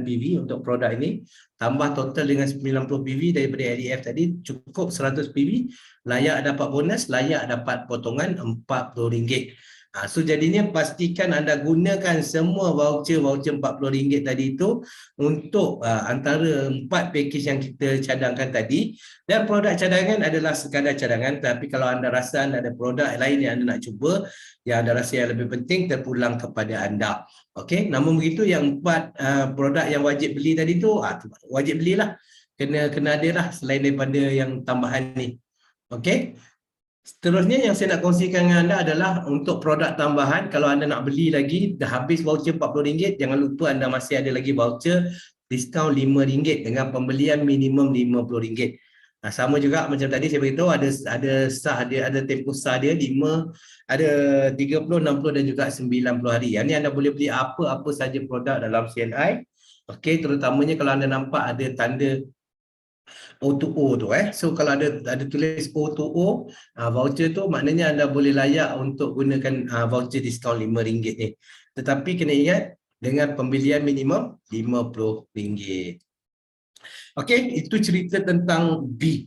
Speaker 1: PV untuk produk ini, tambah total dengan 90 PV daripada LEF tadi, cukup 100 PV, layak dapat bonus, layak dapat potongan RM40. So jadinya pastikan anda gunakan semua voucher-voucher RM40 tadi itu untuk antara 4 package yang kita cadangkan tadi. Dan produk cadangan adalah sekadar cadangan, tapi kalau anda rasa anda ada produk lain yang anda nak cuba, yang anda rasa yang lebih penting, terpulang kepada anda. Okey, namun begitu yang 4 produk yang wajib beli tadi tu, wajib belilah. Kena ada lah selain daripada yang tambahan ni. Okey. Seterusnya yang saya nak kongsikan dengan anda adalah untuk produk tambahan. Kalau anda nak beli lagi, dah habis voucher RM40, jangan lupa anda masih ada lagi voucher diskaun RM5 dengan pembelian minimum RM50. Sama juga macam tadi saya beritahu, ada sah dia, ada tempoh sah dia 5, ada 30, 60 dan juga 90 hari. Yang ni anda boleh beli apa-apa saja produk dalam CNI. Okey, terutamanya kalau anda nampak ada tanda O2O tu So kalau ada tulis O2O voucher tu, maknanya anda boleh layak untuk gunakan voucher diskaun RM5 ni. Tetapi kena ingat dengan pembelian minimum RM50. Okey, itu cerita tentang B.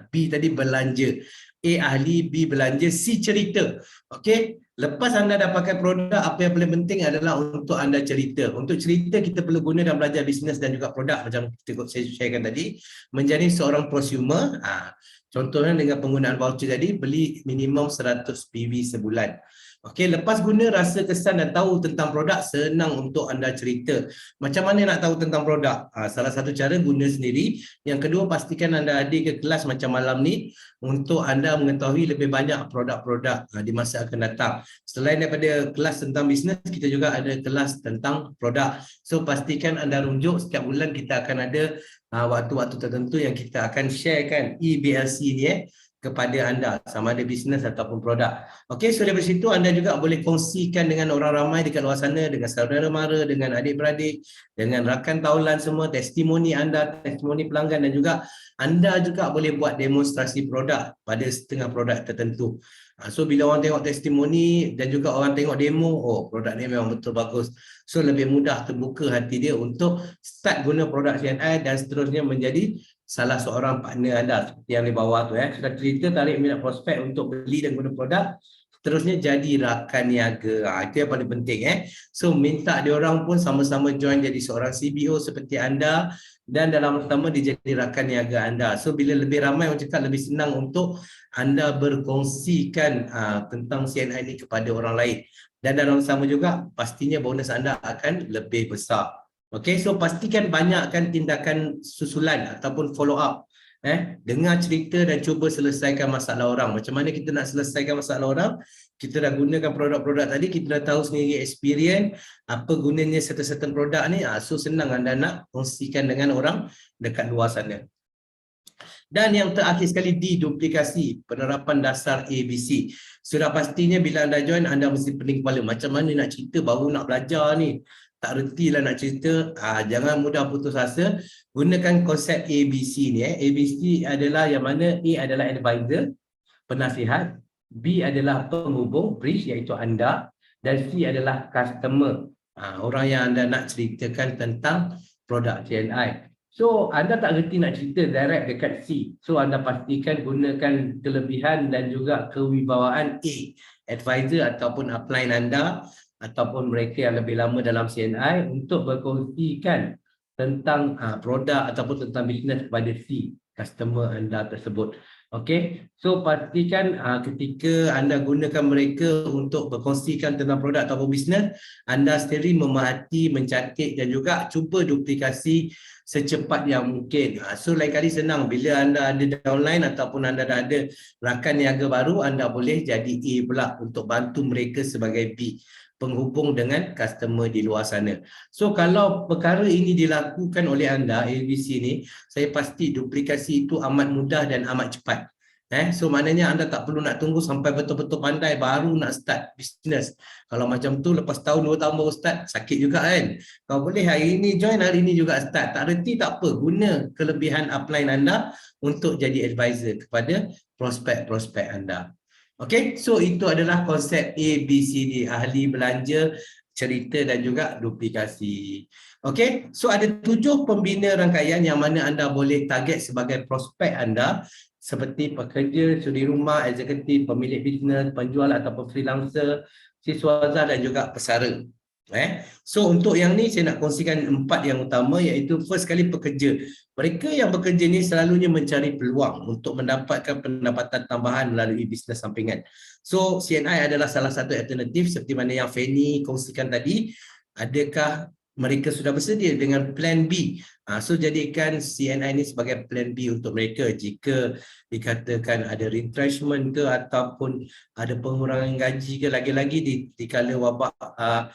Speaker 1: B tadi belanja. A ahli, B belanja, C cerita. Okey, lepas anda dah pakai produk, apa yang paling penting adalah untuk anda cerita. Untuk cerita, kita perlu guna dalam belajar bisnes dan juga produk macam saya sharekan tadi. Menjadi seorang prosumer, contohnya dengan penggunaan voucher tadi, beli minimum 100 PV sebulan. Okey, lepas guna rasa kesan dan tahu tentang produk, senang untuk anda cerita. Macam mana nak tahu tentang produk? Salah satu cara guna sendiri. Yang kedua, pastikan anda hadir ke kelas macam malam ni untuk anda mengetahui lebih banyak produk-produk di masa akan datang. Selain daripada kelas tentang bisnes, kita juga ada kelas tentang produk. So pastikan anda rujuk, setiap bulan kita akan ada waktu-waktu tertentu yang kita akan sharekan EBLC ni kepada anda, sama ada bisnes ataupun produk. Okey, so dari situ anda juga boleh kongsikan dengan orang ramai dekat luar sana, dengan saudara mara, dengan adik-beradik, dengan rakan taulan semua, testimoni anda, testimoni pelanggan, dan juga anda juga boleh buat demonstrasi produk pada setengah produk tertentu. So bila orang tengok testimoni dan juga orang tengok demo, produk ni memang betul bagus. So lebih mudah terbuka hati dia untuk start guna produk CNI dan seterusnya menjadi salah seorang partner anda seperti yang di bawah tu sudah cerita, tarik minat prospek untuk beli dan guna produk, seterusnya jadi rakan niaga. Itu yang paling penting So minta dia orang pun sama-sama join jadi seorang CBO seperti anda, dan dalam pertama dia jadi rakan niaga anda. So bila lebih ramai, orang cakap lebih senang untuk anda berkongsikan tentang CNI ini kepada orang lain, dan dalam sama juga pastinya bonus anda akan lebih besar. Okey, so pastikan banyakkan tindakan susulan ataupun follow up. Dengar cerita dan cuba selesaikan masalah orang. Macam mana kita nak selesaikan masalah orang? Kita dah gunakan produk-produk tadi, kita dah tahu sendiri experience, apa gunanya certain produk ni. So senang anda nak kongsikan dengan orang dekat luar sana. Dan yang terakhir sekali, duplikasi, penerapan dasar ABC. Sudah pastinya bila anda join, anda mesti pening kepala. Macam mana nak cerita, baru nak belajar ni. Tak reti lah nak cerita, jangan mudah putus asa. Gunakan konsep ABC ni. ABC adalah yang mana A adalah advisor, penasihat, B adalah penghubung, bridge, iaitu anda, dan C adalah customer, orang yang anda nak ceritakan tentang produk CNI. So anda tak reti nak cerita direct dekat C, so anda pastikan gunakan kelebihan dan juga kewibawaan A, advisor ataupun upline anda ataupun mereka yang lebih lama dalam CNI untuk berkongsikan tentang produk ataupun tentang bisnes kepada C, customer anda tersebut. Okey, so pastikan ketika anda gunakan mereka untuk berkongsikan tentang produk ataupun bisnes, anda sendiri memerhati, mencatat dan juga cuba duplikasi secepat yang mungkin. So lain kali senang bila anda ada downline ataupun anda dah ada rakan niaga baru, anda boleh jadi A pula untuk bantu mereka sebagai B, penghubung dengan customer di luar sana. So kalau perkara ini dilakukan oleh anda, ABC ni, saya pasti duplikasi itu amat mudah dan amat cepat. So maknanya anda tak perlu nak tunggu sampai betul-betul pandai baru nak start bisnes. Kalau macam tu lepas tahun 2 tahun baru start, sakit juga kan. Kau boleh hari ini join, hari ini juga start. Tak reti tak apa, guna kelebihan upline anda untuk jadi advisor kepada prospek-prospek anda. Okay, so itu adalah konsep ABCD, ahli belanja, cerita dan juga duplikasi. Okay, so ada 7 pembina rangkaian yang mana anda boleh target sebagai prospek anda, seperti pekerja, suri rumah, eksekutif, pemilik bisnes, penjual ataupun freelancer, siswaza dan juga pesara. So untuk yang ni saya nak kongsikan 4 yang utama, iaitu first kali pekerja. Mereka yang bekerja ni selalunya mencari peluang untuk mendapatkan pendapatan tambahan melalui bisnes sampingan. So CNI adalah salah satu alternatif seperti mana yang Fanny kongsikan tadi. Adakah mereka sudah bersedia dengan plan B? So jadikan CNI ini sebagai plan B untuk mereka jika dikatakan ada retrenchment ke ataupun ada pengurangan gaji ke, lagi-lagi di kala wabak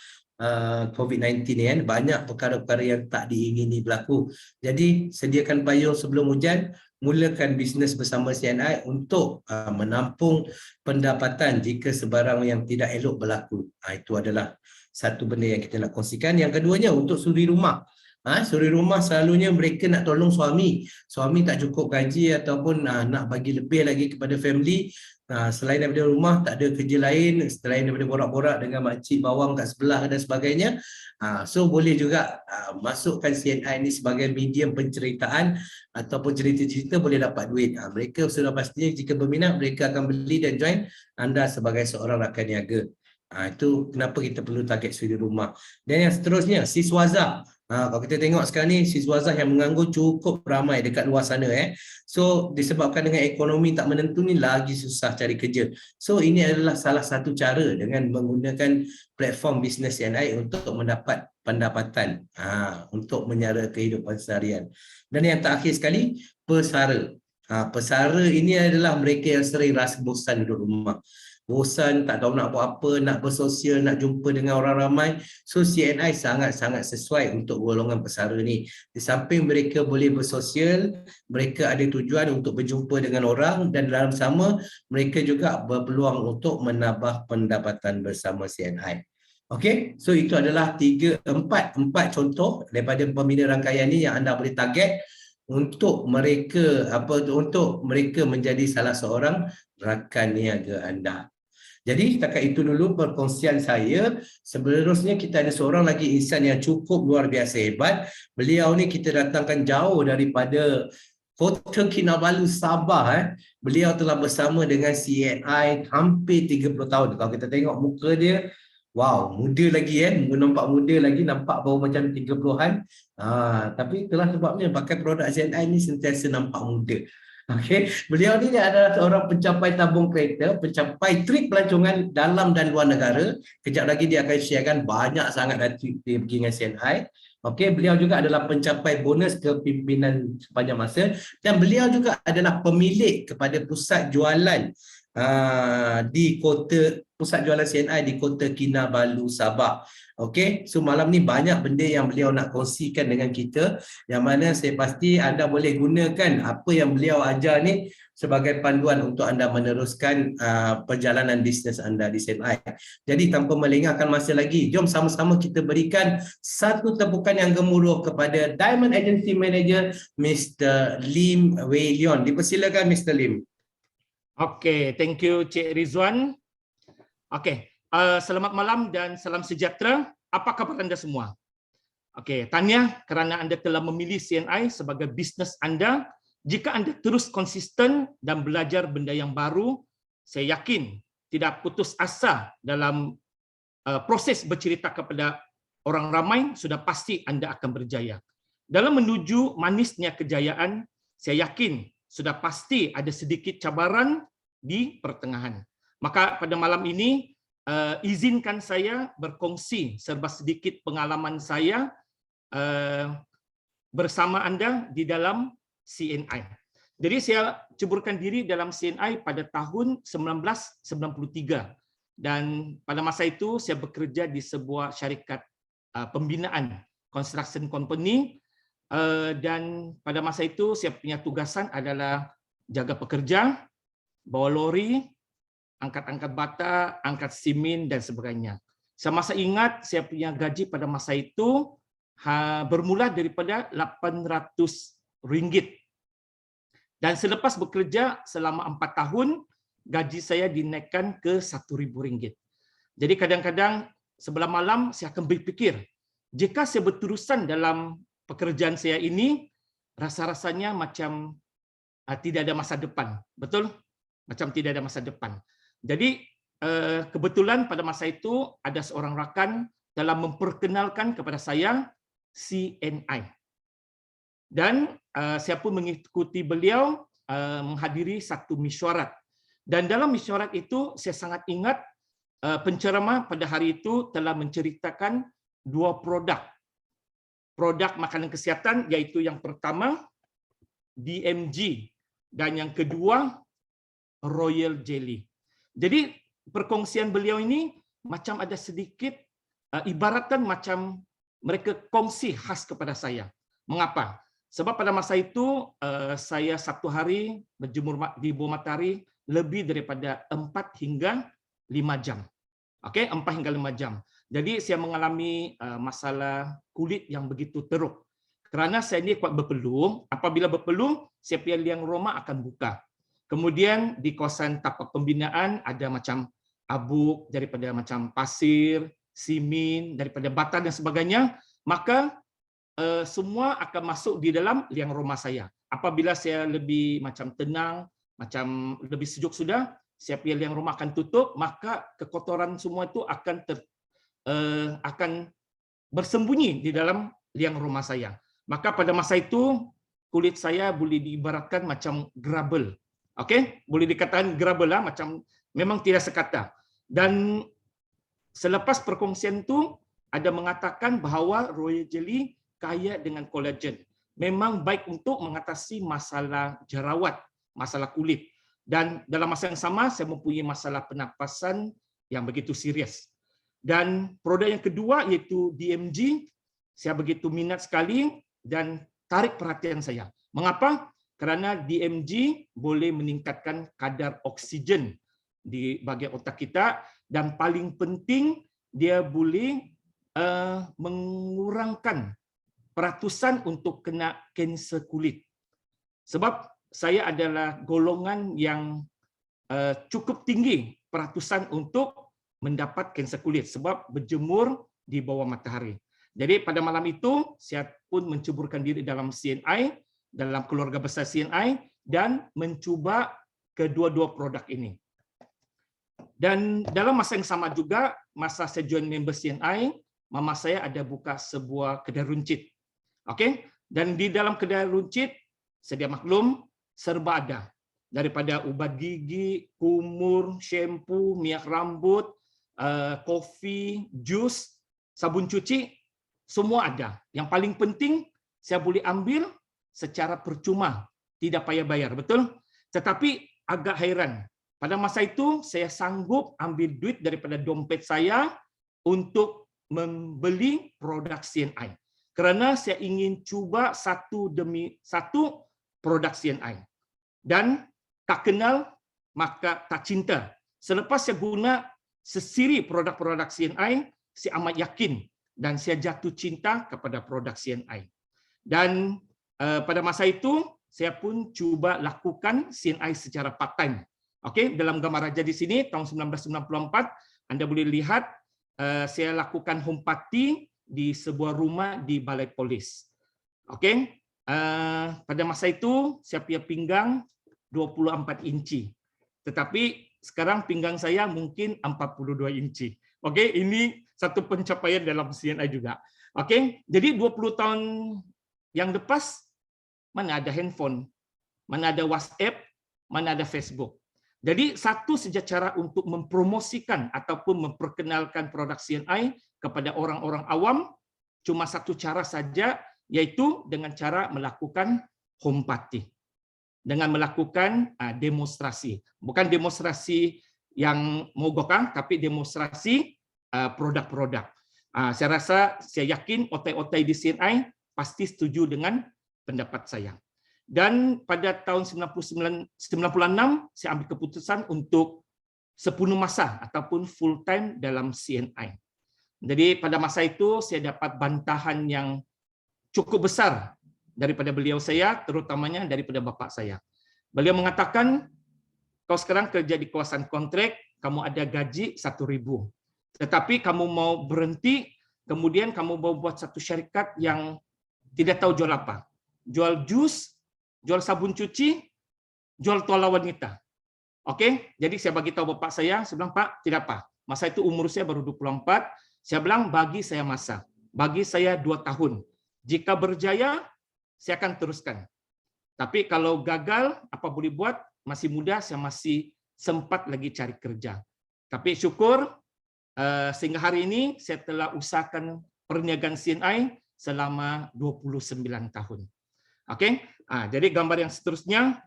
Speaker 1: COVID-19 ni kan, banyak perkara-perkara yang tak diingini berlaku. Jadi sediakan payung sebelum hujan, mulakan bisnes bersama CNI untuk menampung pendapatan jika sebarang yang tidak elok berlaku. Itu adalah satu benda yang kita nak kongsikan. Yang keduanya untuk suri rumah. Suri rumah selalunya mereka nak tolong suami. Suami tak cukup gaji ataupun nak bagi lebih lagi kepada family. Selain daripada rumah, tak ada kerja lain selain daripada borak-borak dengan makcik bawang kat sebelah dan sebagainya. So boleh juga masukkan CNI ni sebagai medium penceritaan ataupun cerita-cerita boleh dapat duit. Mereka sudah pastinya jika berminat, mereka akan beli dan join anda sebagai seorang rakan niaga. Itu kenapa kita perlu target suri rumah. Dan yang seterusnya, siswaza. Kalau kita tengok sekarang ni, siswaza yang menganggur cukup ramai dekat luar sana. So disebabkan dengan ekonomi tak menentu ni, lagi susah cari kerja. So ini adalah salah satu cara dengan menggunakan platform bisnes CNI untuk mendapat pendapatan, untuk menyara kehidupan seharian. Dan yang terakhir sekali, pesara. Pesara ini adalah mereka yang sering rasa bosan duduk rumah. Bosan, tak tahu nak buat apa, nak bersosial, nak jumpa dengan orang ramai. So CNI sangat-sangat sesuai untuk golongan pesara ni. Di samping mereka boleh bersosial, mereka ada tujuan untuk berjumpa dengan orang, dan dalam sama mereka juga berpeluang untuk menambah pendapatan bersama CNI. Okey, so itu adalah empat contoh daripada pembina rangkaian ni yang anda boleh target untuk mereka menjadi salah seorang rakan niaga anda. Jadi setakat itu dulu perkongsian saya. Seterusnya kita ada seorang lagi insan yang cukup luar biasa hebat. Beliau ni kita datangkan jauh daripada Kota Kinabalu, Sabah. Beliau telah bersama dengan CNI hampir 30 tahun. Kalau kita tengok muka dia, wow, muda lagi nampak muda lagi, nampak baru macam 30-an. Tapi itulah sebabnya pakai produk CNI ni sentiasa nampak muda. Okey, beliau ni adalah seorang pencapai tabung kereta, pencapai trip pelancongan dalam dan luar negara. Kejap lagi dia akan sharekan banyak sangat trip dia pergi dengan CNI. Okey, beliau juga adalah pencapai bonus kepimpinan sepanjang masa, dan beliau juga adalah pemilik kepada pusat jualan pusat jualan CNI di Kota Kinabalu, Sabah. Okey, so malam ni banyak benda yang beliau nak kongsikan dengan kita, yang mana saya pasti anda boleh gunakan apa yang beliau ajar ni sebagai panduan untuk anda meneruskan perjalanan bisnes anda di CNI. Jadi tanpa melengahkan masa lagi, jom sama-sama kita berikan satu tepukan yang gemuruh kepada Diamond Agency Manager Mr. Lim Wei Leon. Dipersilakan Mr. Lim.
Speaker 3: Okey, thank you Cik Rizwan. Okey, selamat malam dan salam sejahtera. Apa khabar anda semua? Okey, tahniah kerana anda telah memilih CNI sebagai bisnes anda. Jika anda terus konsisten dan belajar benda yang baru, saya yakin tidak putus asa dalam proses bercerita kepada orang ramai, sudah pasti anda akan berjaya. Dalam menuju manisnya kejayaan, saya yakin sudah pasti ada sedikit cabaran di pertengahan. Maka pada malam ini, izinkan saya berkongsi serba sedikit pengalaman saya bersama anda di dalam CNI. Jadi saya ceburkan diri dalam CNI pada tahun 1993. Dan pada masa itu saya bekerja di sebuah syarikat pembinaan construction company, dan pada masa itu saya punya tugasan adalah jaga pekerja, bawa lori, angkat-angkat bata, angkat simen dan sebagainya. Saya masih ingat saya punya gaji pada masa itu bermula daripada RM800. Dan selepas bekerja selama 4 tahun, gaji saya dinaikkan ke RM1.000. Jadi kadang-kadang sebelah malam saya akan berfikir, jika saya berterusan dalam pekerjaan saya ini, rasa-rasanya macam tidak ada masa depan. Betul? Macam tidak ada masa depan. Jadi kebetulan pada masa itu ada seorang rakan dalam memperkenalkan kepada saya CNI. Dan saya pun mengikuti beliau menghadiri satu mesyuarat. Dan dalam mesyuarat itu saya sangat ingat penceramah pada hari itu telah menceritakan 2 produk makanan kesihatan, yaitu yang pertama DMG dan yang kedua Royal Jelly. Jadi perkongsian beliau ini macam ada sedikit ibaratkan macam mereka kongsi khas kepada saya. Mengapa? Sebab pada masa itu saya satu hari berjemur di bawah matahari lebih daripada 4 hingga 5 jam. Okey, 4 hingga 5 jam. Jadi saya mengalami masalah kulit yang begitu teruk. Kerana saya ini kuat berpeluh, apabila berpeluh, saya punya liang roma akan buka. Kemudian di kawasan tapak pembinaan ada macam abuk daripada macam pasir, simen, daripada bata dan sebagainya, maka semua akan masuk di dalam liang roma saya. Apabila saya lebih macam tenang, macam lebih sejuk sudah, saya punya liang roma akan tutup, maka kekotoran semua itu akan bersembunyi di dalam liang roma saya. Maka pada masa itu kulit saya boleh diibaratkan macam gravel. Okey, boleh dikatakan gravel lah, macam memang tidak sekata. Dan selepas perkongsian itu ada mengatakan bahawa Royal Jelly kaya dengan kolagen. Memang baik untuk mengatasi masalah jerawat, masalah kulit. Dan dalam masa yang sama saya mempunyai masalah pernafasan yang begitu serius. Dan produk yang kedua iaitu DMG, saya begitu minat sekali dan tarik perhatian saya. Mengapa? Kerana DMG boleh meningkatkan kadar oksigen di bahagian otak kita dan paling penting dia boleh mengurangkan peratusan untuk kena kanser kulit. Sebab saya adalah golongan yang cukup tinggi peratusan untuk mendapat kanser kulit sebab berjemur di bawah matahari. Jadi pada malam itu saya pun menceburkan diri dalam CNI, dalam keluarga besar CNI dan mencuba kedua-dua produk ini. Dan dalam masa yang sama juga, masa saya join member CNI, mama saya ada buka sebuah kedai runcit. Okey? Dan di dalam kedai runcit, sedia maklum, serba ada. Daripada ubat gigi, kumur, shampoo, minyak rambut, kopi, jus, sabun cuci, semua ada. Yang paling penting, saya boleh ambil secara percuma, tidak payah bayar, betul? Tetapi agak hairan. Pada masa itu, saya sanggup ambil duit daripada dompet saya untuk membeli produk CNI. Kerana saya ingin cuba satu demi satu produk CNI. Dan tak kenal, maka tak cinta. Selepas saya guna sesiri produk-produk CNI, saya amat yakin dan saya jatuh cinta kepada produk CNI. Dan pada masa itu, saya pun cuba lakukan CNI secara part-time. Okey, dalam gambar raja di sini, tahun 1994, Anda boleh lihat saya lakukan home party di sebuah rumah di Balai Polis. Okey, pada masa itu, saya punya pinggang 24 inci. Tetapi sekarang pinggang saya mungkin 42 inci. Okey, ini satu pencapaian dalam CNI juga. Okey, jadi 20 tahun yang lepas, mana ada handphone, mana ada WhatsApp, mana ada Facebook. Jadi satu saja cara untuk mempromosikan ataupun memperkenalkan produk CNI kepada orang-orang awam, cuma satu cara saja, yaitu dengan cara melakukan home party. Dengan melakukan demonstrasi. Bukan demonstrasi yang mogok, tapi demonstrasi produk-produk. Saya rasa, saya yakin otai-otai di CNI pasti setuju dengan pendapat saya. Dan pada tahun 96 saya ambil keputusan untuk sepenuh masa ataupun full time dalam CNI. Jadi pada masa itu saya dapat bantahan yang cukup besar daripada beliau saya, terutamanya daripada bapa saya. Beliau mengatakan, kau sekarang kerja di kawasan kontrak, kamu ada gaji 1.000. Tetapi kamu mau berhenti, kemudian kamu mau buat satu syarikat yang tidak tahu jual apa. Jual jus, jual sabun cuci, jual tuala wanita. Oke, jadi saya bagi tahu bapak saya bilang, Pak, tidak apa. Masa itu umur saya baru 24, saya bilang bagi saya masa. Bagi saya 2 tahun. Jika berjaya, saya akan teruskan. Tapi kalau gagal, apa boleh buat? Masih muda, saya masih sempat lagi cari kerja. Tapi syukur, sehingga hari ini saya telah usahakan perniagaan CNI selama 29 tahun. Oke, jadi gambar yang seterusnya,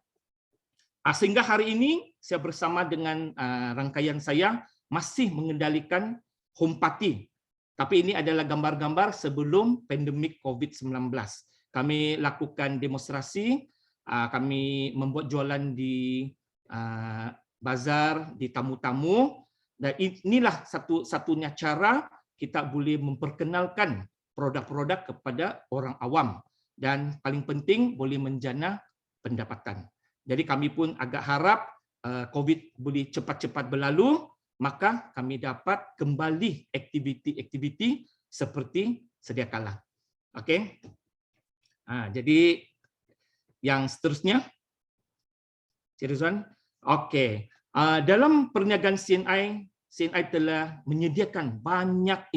Speaker 3: sehingga hari ini saya bersama dengan rangkaian saya masih mengendalikan home party. Tapi ini adalah gambar-gambar sebelum pandemik COVID-19. Kami lakukan demonstrasi, kami membuat jualan di bazar, di tamu-tamu. Dan inilah satu-satunya cara kita boleh memperkenalkan produk-produk kepada orang awam. Dan paling penting boleh menjana pendapatan. Jadi kami pun agak harap COVID boleh cepat-cepat berlalu, maka kami dapat kembali aktiviti-aktiviti seperti sedia kala. Oke. Jadi yang seterusnya, Cik Rizwan. Oke. Dalam perniagaan CNI telah menyediakan banyak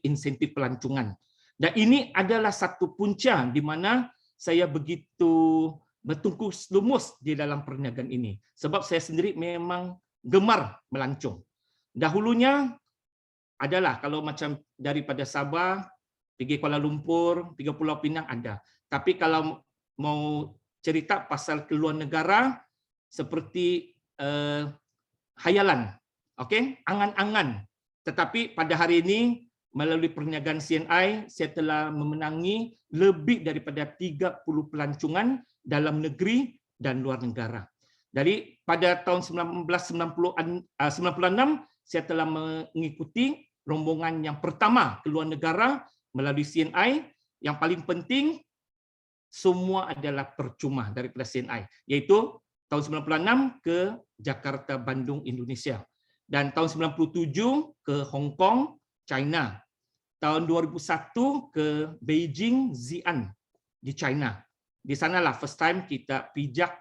Speaker 3: insentif pelancongan. Dan ini adalah satu punca di mana saya begitu bertungkus lumus di dalam perniagaan ini. Sebab saya sendiri memang gemar melancong. Dahulunya adalah kalau macam daripada Sabah, pergi Kuala Lumpur, pergi Pulau Pinang ada. Tapi kalau mau cerita pasal keluar negara, seperti hayalan, okey, angan-angan. Tetapi pada hari ini melalui perniagaan CNI, saya telah memenangi lebih daripada 30 pelancongan dalam negeri dan luar negara. Jadi pada tahun 1996 saya telah mengikuti rombongan yang pertama ke luar negara melalui CNI. Yang paling penting semua adalah percuma daripada CNI, iaitu tahun 96 ke Jakarta, Bandung, Indonesia. Dan tahun 97 ke Hong Kong, China. Tahun 2001 ke Beijing, Xi'an di China. Di sanalah first time kita pijak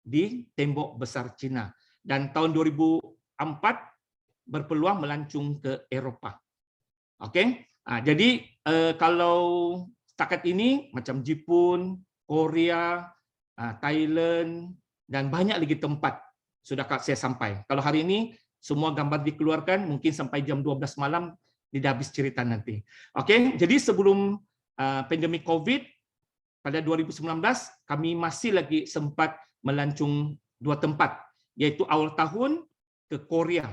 Speaker 3: di tembok besar China. Dan tahun 2004 berpeluang melancung ke Eropah. Okey. Jadi kalau setakat ini macam Jepun, Korea, Thailand dan banyak lagi tempat sudah saya sampai. Kalau hari ini semua gambar dikeluarkan mungkin sampai jam 12 malam tidak habis cerita nanti. Okey, jadi sebelum pandemik COVID pada 2019 kami masih lagi sempat melancung 2 tempat, iaitu awal tahun ke Korea.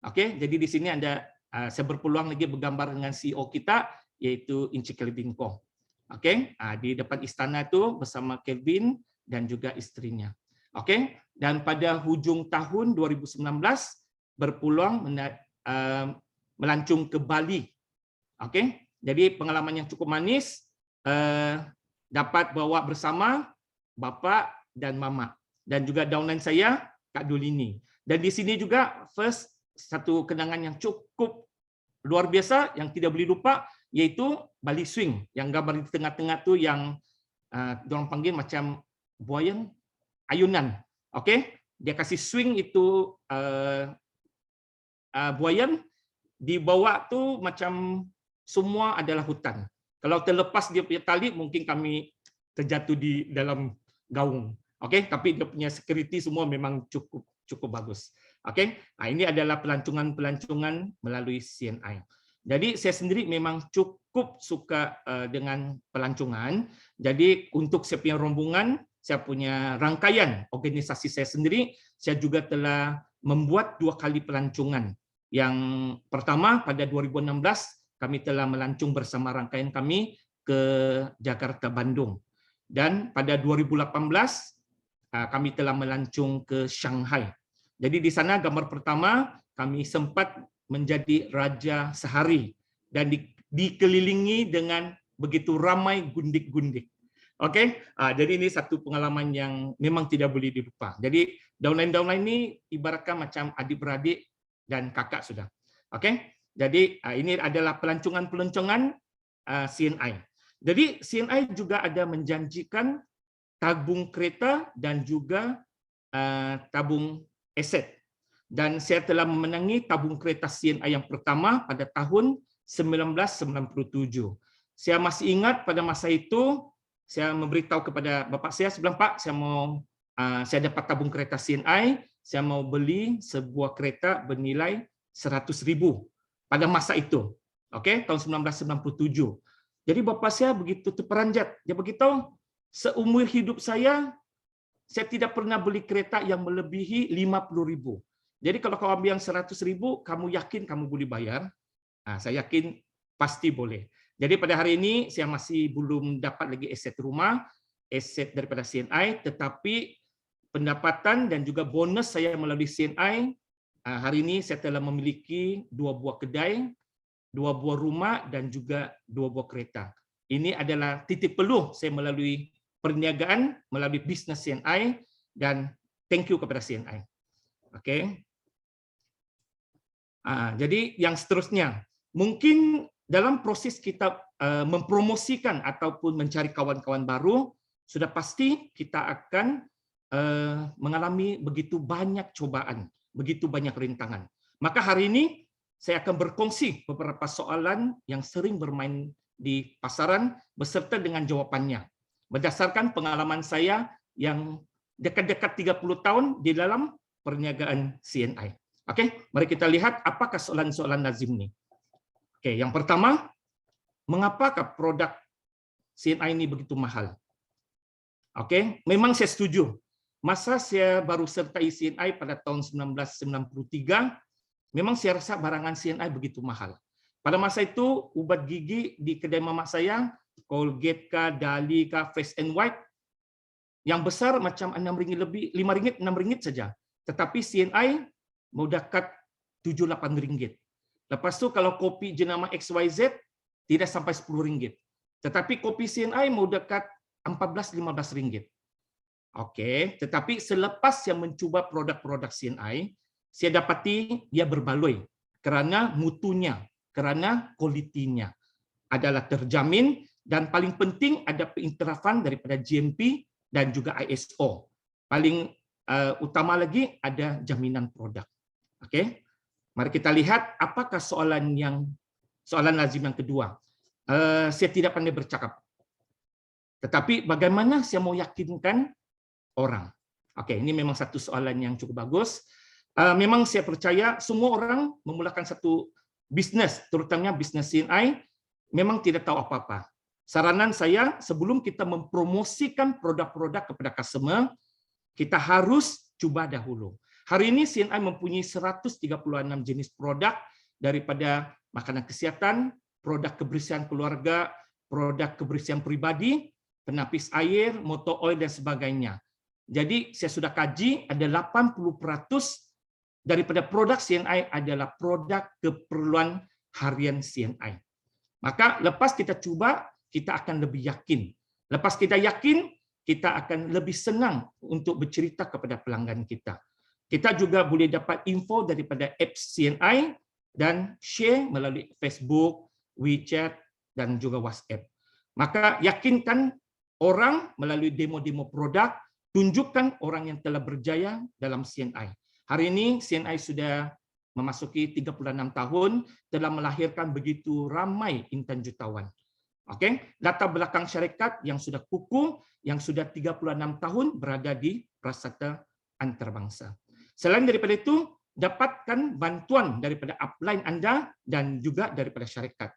Speaker 3: Okey, jadi di sini ada saya berpeluang lagi bergambar dengan CEO kita iaitu Encik Kelvin Koh. Okey, di depan istana itu bersama Kelvin dan juga istrinya. Okey, dan pada hujung tahun 2019 berpeluang melancung ke Bali. Okey, jadi pengalaman yang cukup manis, dapat bawa bersama bapa dan mama dan juga downline saya Kak Dulini. Dan di sini juga first satu kenangan yang cukup luar biasa yang tidak boleh lupa, iaitu Bali Swing yang gambar di tengah-tengah tu yang diorang panggil macam buoyant ayunan. Okey, dia kasih swing itu buoyant, di bawah tu macam semua adalah hutan. Kalau terlepas dia punya tali mungkin kami terjatuh di dalam gaung. Okey, tapi dia punya security semua memang cukup bagus. Okey, ini adalah pelancongan-pelancongan melalui CNI. Jadi saya sendiri memang cukup suka dengan pelancongan. Jadi untuk saya punya rombongan, saya punya rangkaian organisasi saya sendiri, saya juga telah membuat 2 kali pelancongan. Yang pertama pada 2016 kami telah melancung bersama rangkaian kami ke Jakarta, Bandung. Dan pada 2018 kami telah melancung ke Shanghai. Jadi di sana gambar pertama kami sempat menjadi raja sehari dan dikelilingi dengan begitu ramai gundik-gundik. Okey, jadi ini satu pengalaman yang memang tidak boleh dilupa. Jadi downline ini ibaratkan macam adik-beradik dan kakak sudah. Okey, jadi ini adalah pelancongan-pelancongan CNI. Jadi CNI juga ada menjanjikan tabung kereta dan juga tabung aset. Dan saya telah memenangi tabung kereta CNI yang pertama pada tahun 1997. Saya masih ingat pada masa itu saya memberitahu kepada bapa saya bilang, Pak, saya dapat tabung kereta CNI, saya mau beli sebuah kereta bernilai 100.000 pada masa itu. Okey, tahun 1997. Jadi bapa saya begitu terperanjat. Dia beritahu, seumur hidup saya tidak pernah beli kereta yang melebihi 50.000. Jadi kalau kau ambil yang 100.000, kamu yakin kamu boleh bayar? Saya yakin pasti boleh. Jadi pada hari ini saya masih belum dapat lagi aset rumah, aset daripada CNI, tetapi pendapatan dan juga bonus saya melalui CNI, hari ini saya telah memiliki 2 buah kedai, 2 buah rumah dan juga 2 buah kereta. Ini adalah titik peluh saya melalui perniagaan, melalui bisnes CNI, dan thank you kepada CNI. Okey. Jadi yang seterusnya, mungkin dalam proses kita mempromosikan ataupun mencari kawan-kawan baru, sudah pasti kita akan mengalami begitu banyak cobaan, begitu banyak rintangan. Maka hari ini saya akan berkongsi beberapa soalan yang sering bermain di pasaran beserta dengan jawapannya. Berdasarkan pengalaman saya yang dekat-dekat 30 tahun di dalam perniagaan CNI. Okey, mari kita lihat apakah soalan-soalan lazim ini. Okey, yang pertama, mengapakah produk CNI ini begitu mahal? Okey, memang saya setuju. Masa saya baru sertai CNI pada tahun 1993, memang saya rasa barangan CNI begitu mahal. Pada masa itu, ubat gigi di kedai mamak saya, Colgate kah, Dali kah, Face and White, yang besar macam RM6 lebih, RM5, RM6 saja. Tetapi CNI mau dekat RM7-8. Lepas tu kalau kopi jenama XYZ tidak sampai RM10. Tetapi kopi CNI mau dekat RM14-15. Okey, tetapi selepas saya mencuba produk-produk CNI, saya dapati dia berbaloi kerana mutunya, kerana kualitinya adalah terjamin dan paling penting ada pengiktirafan daripada GMP dan juga ISO. Paling utama lagi ada jaminan produk. Okey. Mari kita lihat apakah soalan lazim yang kedua. Saya tidak pandai bercakap. Tetapi bagaimana saya mau yakinkan orang? Okey, ini memang satu soalan yang cukup bagus. Memang saya percaya semua orang memulakan satu bisnes, terutamanya bisnes CNI, memang tidak tahu apa-apa. Saranan saya, sebelum kita mempromosikan produk-produk kepada customer, kita harus cuba dahulu. Hari ini CNI mempunyai 136 jenis produk daripada makanan kesihatan, produk kebersihan keluarga, produk kebersihan pribadi, penapis air, motor oil dan sebagainya. Jadi saya sudah kaji ada 80% daripada produk CNI adalah produk keperluan harian CNI. Maka lepas kita cuba, kita akan lebih yakin. Lepas kita yakin, kita akan lebih senang untuk bercerita kepada pelanggan kita. Kita juga boleh dapat info daripada apps CNI dan share melalui Facebook, WeChat dan juga WhatsApp. Maka yakinkan orang melalui demo-demo produk, tunjukkan orang yang telah berjaya dalam CNI. Hari ini CNI sudah memasuki 36 tahun, telah melahirkan begitu ramai intan jutawan. Okey, latar belakang syarikat yang sudah kukuh, yang sudah 36 tahun berada di prasata antarabangsa. Selain daripada itu, dapatkan bantuan daripada upline anda dan juga daripada syarikat.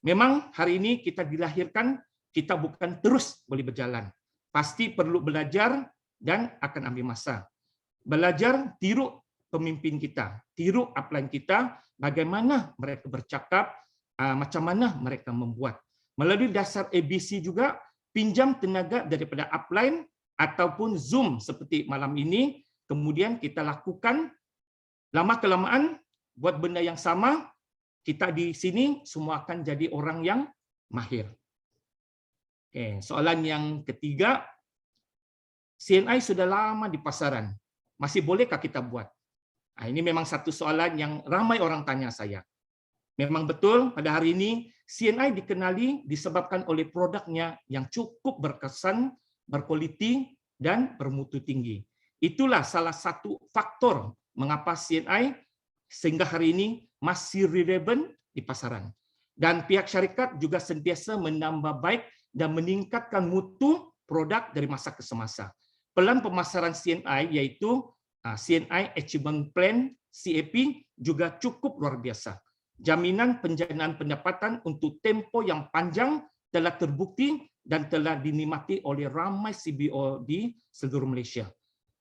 Speaker 3: Memang hari ini kita dilahirkan, kita bukan terus boleh berjalan. Pasti perlu belajar dan akan ambil masa. Belajar tiru pemimpin kita, tiru upline kita, bagaimana mereka bercakap, macam mana mereka membuat. Melalui dasar ABC juga, pinjam tenaga daripada upline ataupun Zoom seperti malam ini, kemudian kita lakukan lama-kelamaan buat benda yang sama, kita di sini semua akan jadi orang yang mahir. Oke, soalan yang ketiga, CNI sudah lama di pasaran, masih bolehkah kita buat? Nah, ini memang satu soalan yang ramai orang tanya saya. Memang betul pada hari ini CNI dikenali disebabkan oleh produknya yang cukup berkesan, berkualiti, dan bermutu tinggi. Itulah salah satu faktor mengapa CNI sehingga hari ini masih relevan di pasaran. Dan pihak syarikat juga sentiasa menambah baik dan meningkatkan mutu produk dari masa ke semasa. Pelan pemasaran CNI yaitu CNI Achievement Plan CAP juga cukup luar biasa. Jaminan penjanaan pendapatan untuk tempoh yang panjang telah terbukti dan telah dinikmati oleh ramai CBO di seluruh Malaysia.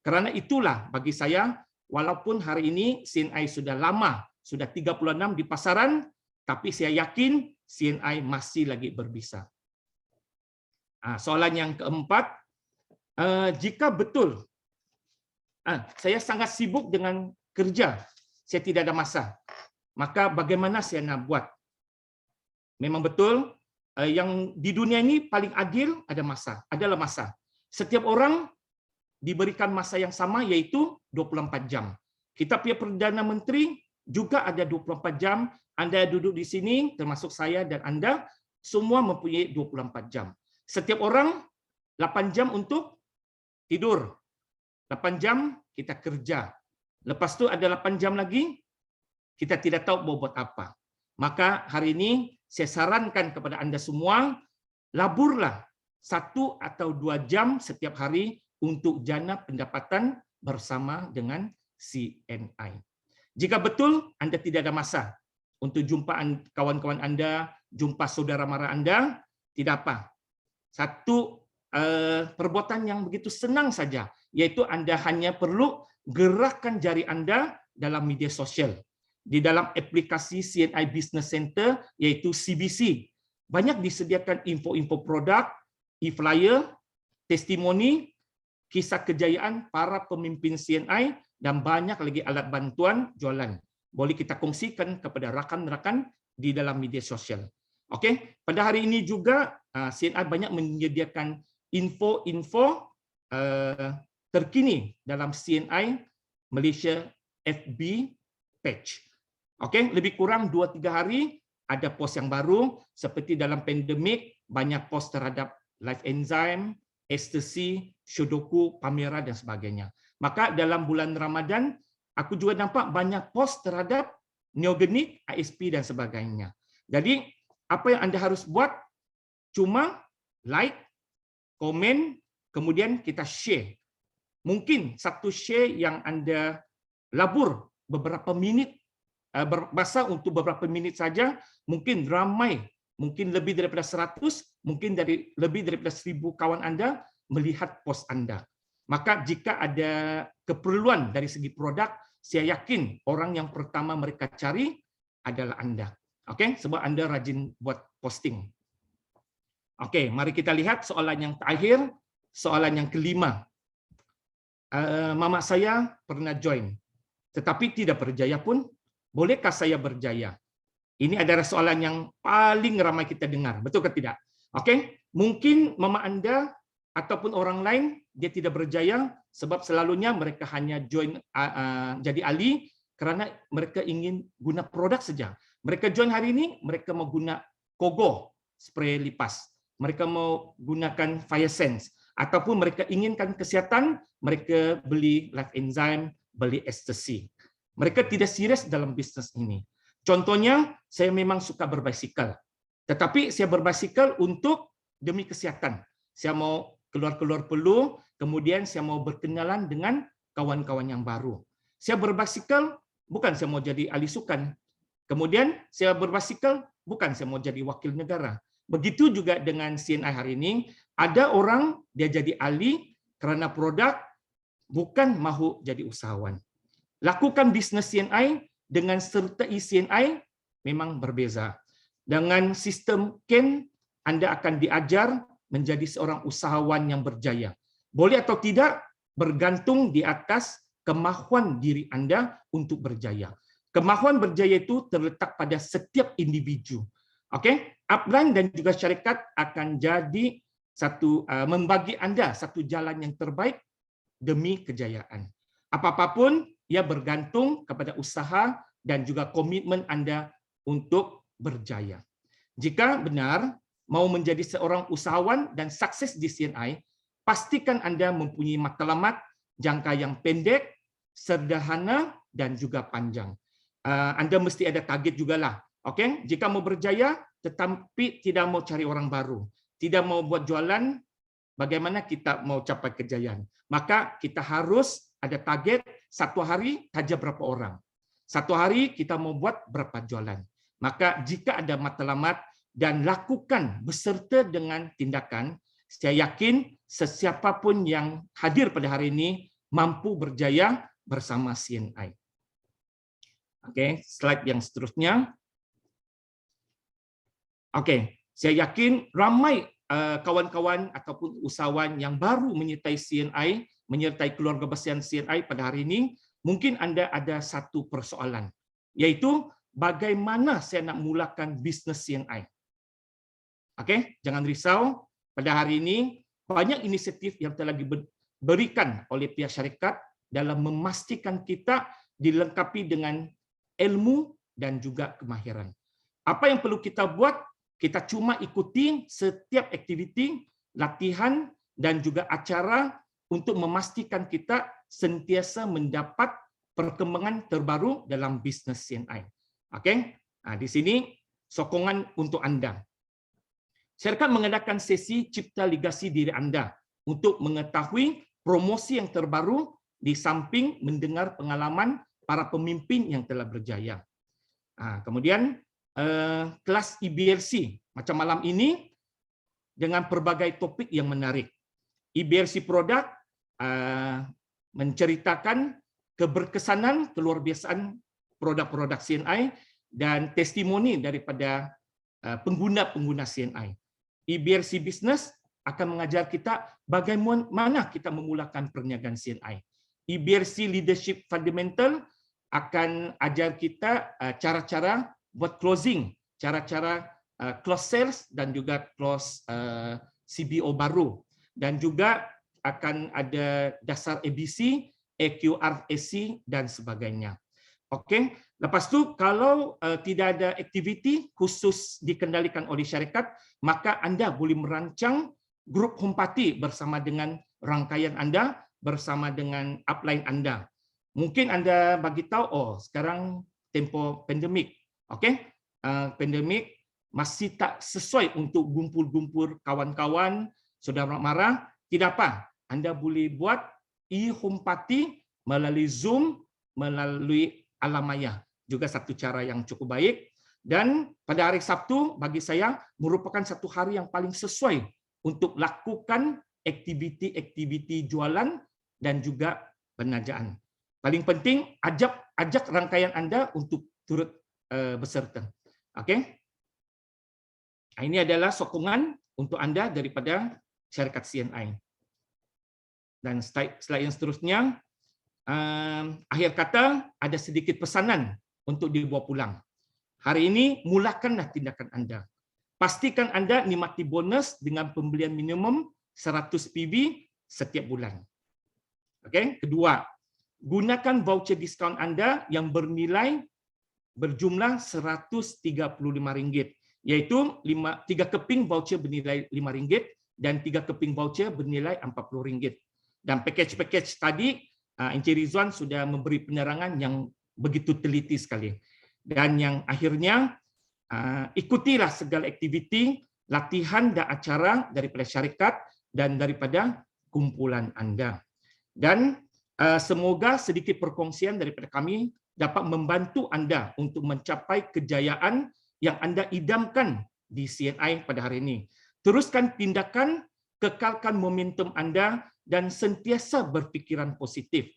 Speaker 3: Karena itulah bagi saya, walaupun hari ini CNI sudah lama, sudah 36 di pasaran, tapi saya yakin CNI masih lagi berbisa. Soalan yang keempat, jika betul saya sangat sibuk dengan kerja, saya tidak ada masa, maka bagaimana saya nak buat? Memang betul, yang di dunia ini paling adil adalah masa. Setiap orang diberikan masa yang sama yaitu 24 jam. Kita punya Perdana Menteri juga ada 24 jam. Anda duduk di sini, termasuk saya dan Anda, semua mempunyai 24 jam. Setiap orang 8 jam untuk tidur. 8 jam kita kerja. Lepas tu ada 8 jam lagi, kita tidak tahu mau buat apa. Maka hari ini saya sarankan kepada Anda semua, laburlah 1 atau 2 jam setiap hari untuk jana pendapatan bersama dengan CNI. Jika betul Anda tidak ada masa untuk jumpa kawan-kawan Anda, jumpa saudara mara Anda, tidak apa. Satu perbuatan yang begitu senang saja, yaitu Anda hanya perlu gerakkan jari Anda dalam media sosial. Di dalam aplikasi CNI Business Center, yaitu CBC. Banyak disediakan info-info produk, e-flyer, testimoni, kisah kejayaan para pemimpin CNI, dan banyak lagi alat bantuan jualan. Boleh kita kongsikan kepada rakan-rakan di dalam media sosial. Okey, pada hari ini juga CNI banyak menyediakan info-info terkini dalam CNI Malaysia FB page. Okey, lebih kurang 2-3 hari ada pos yang baru, seperti dalam pandemik banyak pos terhadap life enzyme, ecstasy, sudoku, pamera dan sebagainya. Maka dalam bulan Ramadan aku juga nampak banyak pos terhadap neogenik, ISP dan sebagainya. Jadi apa yang Anda harus buat cuma like, komen, kemudian kita share. Mungkin satu share yang Anda labur beberapa minit, berbahasa untuk beberapa minit saja, mungkin ramai, mungkin lebih daripada 100, mungkin lebih daripada 1000 kawan Anda melihat post Anda. Maka jika ada keperluan dari segi produk, saya yakin orang yang pertama mereka cari adalah Anda. Okey, sebab Anda rajin buat posting. Okey, mari kita lihat soalan yang terakhir, soalan yang kelima. Mama saya pernah join, tetapi tidak berjaya pun. Bolehkah saya berjaya? Ini adalah soalan yang paling ramai kita dengar. Betul ke tidak? Okey, mungkin mama Anda ataupun orang lain dia tidak berjaya sebab selalunya mereka hanya join jadi ahli kerana mereka ingin guna produk saja. Mereka join hari ini, mereka mau guna Kogo, spray lipas. Mereka mau gunakan Firesense. Ataupun mereka inginkan kesihatan, mereka beli life enzyme, beli ecstasy. Mereka tidak serius dalam bisnes ini. Contohnya, saya memang suka berbasikal. Tetapi saya berbasikal untuk demi kesihatan. Saya mau keluar-keluar perlu, kemudian saya mau berkenalan dengan kawan-kawan yang baru. Saya berbasikal bukan saya mau jadi ahli sukan. Kemudian saya berbasikal bukan saya mau jadi wakil negara. Begitu juga dengan CNI hari ini, ada orang dia jadi ahli kerana produk, bukan mahu jadi usahawan. Lakukan bisnes CNI dengan sertai CNI memang berbeza. Dengan sistem KEN, Anda akan diajar menjadi seorang usahawan yang berjaya? Boleh atau tidak bergantung di atas kemahuan diri Anda untuk berjaya. Kemahuan berjaya itu terletak pada setiap individu. Okey, upline dan juga syarikat akan jadi membagi Anda satu jalan yang terbaik demi kejayaan. Apa-apapun ia bergantung kepada usaha dan juga komitmen Anda untuk berjaya. Jika benar mau menjadi seorang usahawan dan sukses di CNI, pastikan Anda mempunyai matlamat jangka yang pendek, sederhana dan juga panjang. Anda mesti ada target jugalah. Okey, jika mau berjaya tetapi tidak mau cari orang baru, tidak mau buat jualan, bagaimana kita mau capai kejayaan? Maka kita harus ada target, satu hari saja berapa orang. Satu hari kita mau buat berapa jualan. Maka jika ada matlamat dan lakukan beserta dengan tindakan, saya yakin sesiapapun yang hadir pada hari ini mampu berjaya bersama CNI. Okey, slide yang seterusnya. Okey, saya yakin ramai kawan-kawan ataupun usahawan yang baru menyertai CNI, menyertai keluarga besar CNI pada hari ini, mungkin Anda ada satu persoalan, iaitu bagaimana saya nak mulakan bisnes CNI. Okey, jangan risau. Pada hari ini banyak inisiatif yang telah diberikan oleh pihak syarikat dalam memastikan kita dilengkapi dengan ilmu dan juga kemahiran. Apa yang perlu kita buat? Kita cuma ikuti setiap aktiviti, latihan dan juga acara untuk memastikan kita sentiasa mendapat perkembangan terbaru dalam bisnes CNI. Okey? Di sini sokongan untuk Anda. Syarikat mengadakan sesi cipta legasi diri Anda untuk mengetahui promosi yang terbaru di samping mendengar pengalaman para pemimpin yang telah berjaya. Kemudian kelas IBRC macam malam ini dengan pelbagai topik yang menarik. IBRC produk menceritakan keberkesanan keluar biasaan produk-produk CNI dan testimoni daripada pengguna-pengguna CNI. IBRC Business akan mengajar kita bagaimana kita memulakan perniagaan CNI. IBRC Leadership Fundamental akan ajar kita cara-cara buat closing, cara-cara close sales dan juga close CBO baru. Dan juga akan ada dasar ABC, AQRAC dan sebagainya. Okey, lepas tu kalau tidak ada aktiviti khusus dikendalikan oleh syarikat, maka Anda boleh merancang grup home party bersama dengan rangkaian Anda, bersama dengan upline Anda. Mungkin Anda bagi tahu, oh sekarang tempoh pandemik, okey, pandemik masih tak sesuai untuk gumpul-gumpul kawan-kawan, saudara mara, tidak apa, Anda boleh buat e-home party melalui Zoom, melalui alam maya, juga satu cara yang cukup baik. Dan pada hari Sabtu bagi saya merupakan satu hari yang paling sesuai untuk lakukan aktiviti-aktiviti jualan dan juga penajaan. Paling penting ajak rangkaian Anda untuk turut beserta. Okey. Ini adalah sokongan untuk Anda daripada syarikat CNI. Dan slide yang seterusnya, akhir kata ada sedikit pesanan untuk dibawa pulang. Hari ini mulakanlah tindakan Anda. Pastikan Anda nikmati bonus dengan pembelian minimum 100 PV setiap bulan. Okey, kedua, gunakan voucher diskaun Anda yang bernilai berjumlah RM135, iaitu 3 keping voucher bernilai RM5 dan 3 keping voucher bernilai RM40. Dan package-package tadi Encik Rizwan sudah memberi penerangan yang begitu teliti sekali. Dan yang akhirnya, ikutilah segala aktiviti, latihan dan acara daripada syarikat dan daripada kumpulan Anda. Dan semoga sedikit perkongsian daripada kami dapat membantu Anda untuk mencapai kejayaan yang Anda idamkan di CNI pada hari ini. Teruskan tindakan, kekalkan momentum Anda dan sentiasa berfikiran positif.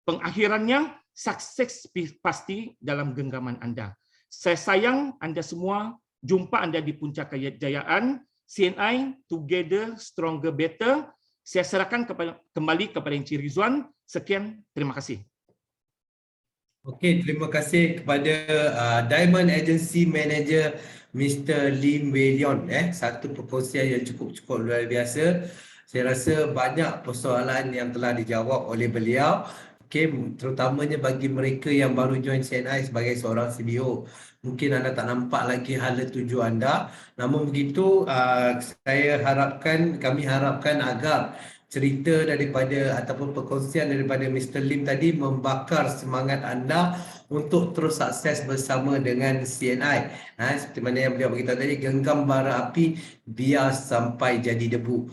Speaker 3: Pengakhirannya, sukses pasti dalam genggaman Anda. Saya sayang Anda semua, jumpa Anda di puncak kejayaan. CNI Together Stronger Better. Saya serahkan kembali kepada Encik Rizwan. Sekian, terima kasih.
Speaker 1: Okey, terima kasih kepada Diamond Agency Manager Mr. Lim Wei Leon. Satu perkongsian yang cukup luar biasa. Saya rasa banyak persoalan yang telah dijawab oleh beliau. Okey, terutamanya bagi mereka yang baru join CNI sebagai seorang CBO. Mungkin anda tak nampak lagi hala tuju anda. Namun begitu, kami harapkan agar cerita daripada ataupun perkongsian daripada Mr. Lim tadi membakar semangat anda untuk terus sukses bersama dengan CNI. Seperti mana yang beliau beritahu tadi, genggam bara api biar sampai jadi debu.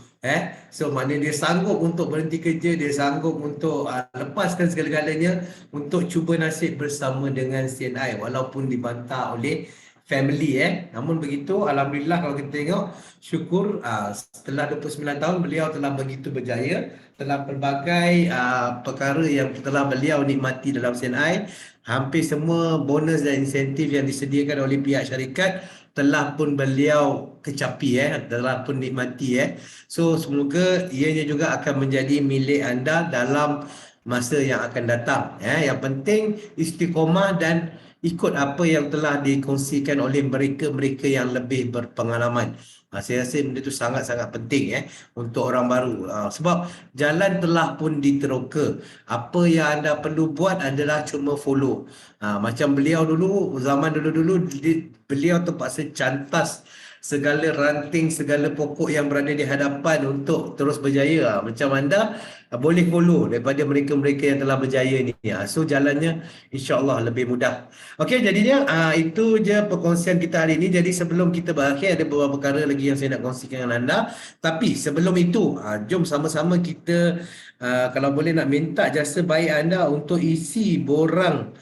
Speaker 1: So mana dia sanggup untuk berhenti kerja, dia sanggup untuk lepaskan segala-galanya untuk cuba nasib bersama dengan CNI walaupun dibantah oleh family. Namun begitu, alhamdulillah kalau kita tengok, syukur setelah 29 tahun beliau telah begitu berjaya dalam pelbagai perkara yang telah beliau nikmati dalam CNI. Hampir semua bonus dan insentif yang disediakan oleh pihak syarikat telah pun beliau kecapi, telah pun nikmati. So semoga ianya juga akan menjadi milik anda dalam masa yang akan datang. Yang penting istiqomah dan ikut apa yang telah dikongsikan oleh mereka-mereka yang lebih berpengalaman. Saya rasa benda itu sangat-sangat penting untuk orang baru. Sebab jalan telah pun diteroka. Apa yang anda perlu buat adalah cuma follow. Macam beliau dulu, zaman dulu-dulu, beliau terpaksa cantas segala ranting, segala pokok yang berada di hadapan untuk terus berjaya. Macam anda boleh follow daripada mereka-mereka yang telah berjaya ni. So jalannya insya-Allah lebih mudah. Okey, jadinya itu je perkongsian kita hari ini. Jadi sebelum kita berakhir, ada beberapa perkara lagi yang saya nak kongsikan dengan anda. Tapi sebelum itu, jom sama-sama kita kalau boleh nak minta jasa baik anda untuk isi borang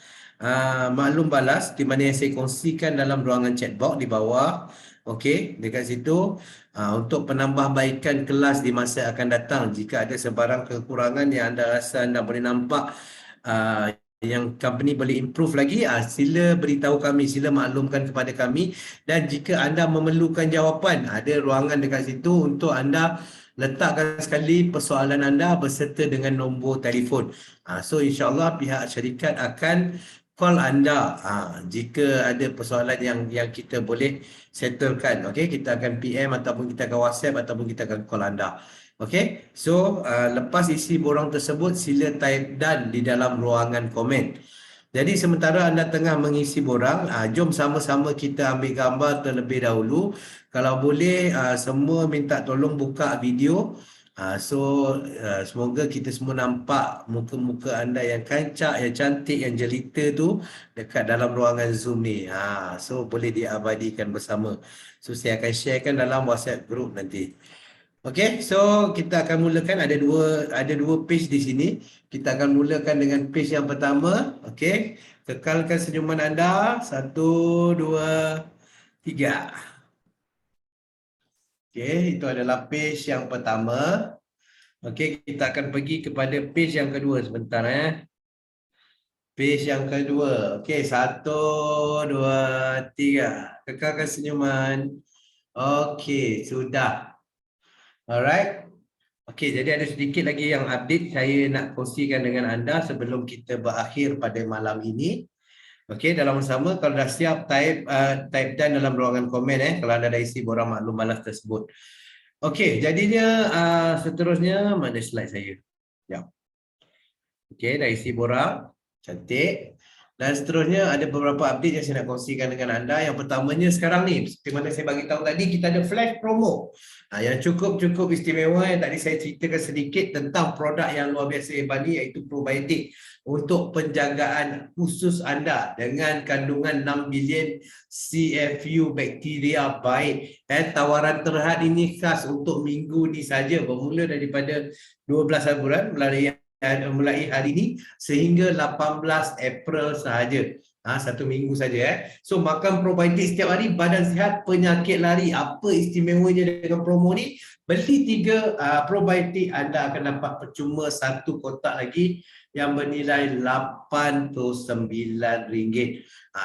Speaker 1: maklum balas di mana yang saya kongsikan dalam ruangan chatbox di bawah. Okey, dekat situ untuk penambahbaikan kelas di masa akan datang. Jika ada sebarang kekurangan yang anda rasa anda boleh nampak yang company boleh improve lagi, sila beritahu kami, sila maklumkan kepada kami. Dan jika anda memerlukan jawapan, ada ruangan dekat situ untuk anda letakkan sekali persoalan anda beserta dengan nombor telefon. So insyaAllah pihak syarikat akan call anda jika ada persoalan yang kita boleh settlekan. Okey, kita akan PM ataupun kita akan WhatsApp ataupun kita akan call anda. Okey, so lepas isi borang tersebut, sila type dan di dalam ruangan komen. Jadi sementara anda tengah mengisi borang, jom sama-sama kita ambil gambar terlebih dahulu. Kalau boleh, semua minta tolong buka video. Semoga kita semua nampak muka-muka anda yang kancak, yang cantik, yang jelita tu dekat dalam ruangan Zoom ni. So boleh diabadikan bersama. So saya akan sharekan dalam WhatsApp group nanti. Okey, so kita akan mulakan, ada dua page di sini. Kita akan mulakan dengan page yang pertama. Okey, kekalkan senyuman anda. 1, 2, 3. Okey, itu adalah page yang pertama. Okey, kita akan pergi kepada page yang kedua sebentar. Page yang kedua. Okey, 1, 2, 3. Kekalkan senyuman. Okey, sudah. Alright. Okey, jadi ada sedikit lagi yang update saya nak kongsikan dengan anda sebelum kita berakhir pada malam ini. Okey, dalam sama kalau dah siap type dan dalam ruangan komen kalau anda dah isi borang maklum balas tersebut. Okey, jadinya seterusnya mana slide saya? Ya. Okey, dah isi borang. Cantik. Dan seterusnya ada beberapa update yang saya nak kongsikan dengan anda. Yang pertamanya sekarang ni, seperti mana saya bagi tahu tadi, kita ada flash promo yang cukup istimewa. Yang tadi saya ceritakan sedikit tentang produk yang luar biasa hebat ni, iaitu probiotik untuk penjagaan khusus anda dengan kandungan 6 bilion CFU bakteria baik. Tawaran terhad ini khas untuk minggu ni saja, bermula daripada 12 bulan mulai hari ini sehingga 18 April sahaja. Satu minggu saja. So makan probiotik setiap hari, badan sihat, penyakit lari. Apa istimewanya dengan promo ni? Beli 3 probiotik, anda akan dapat percuma 1 kotak lagi yang bernilai RM89.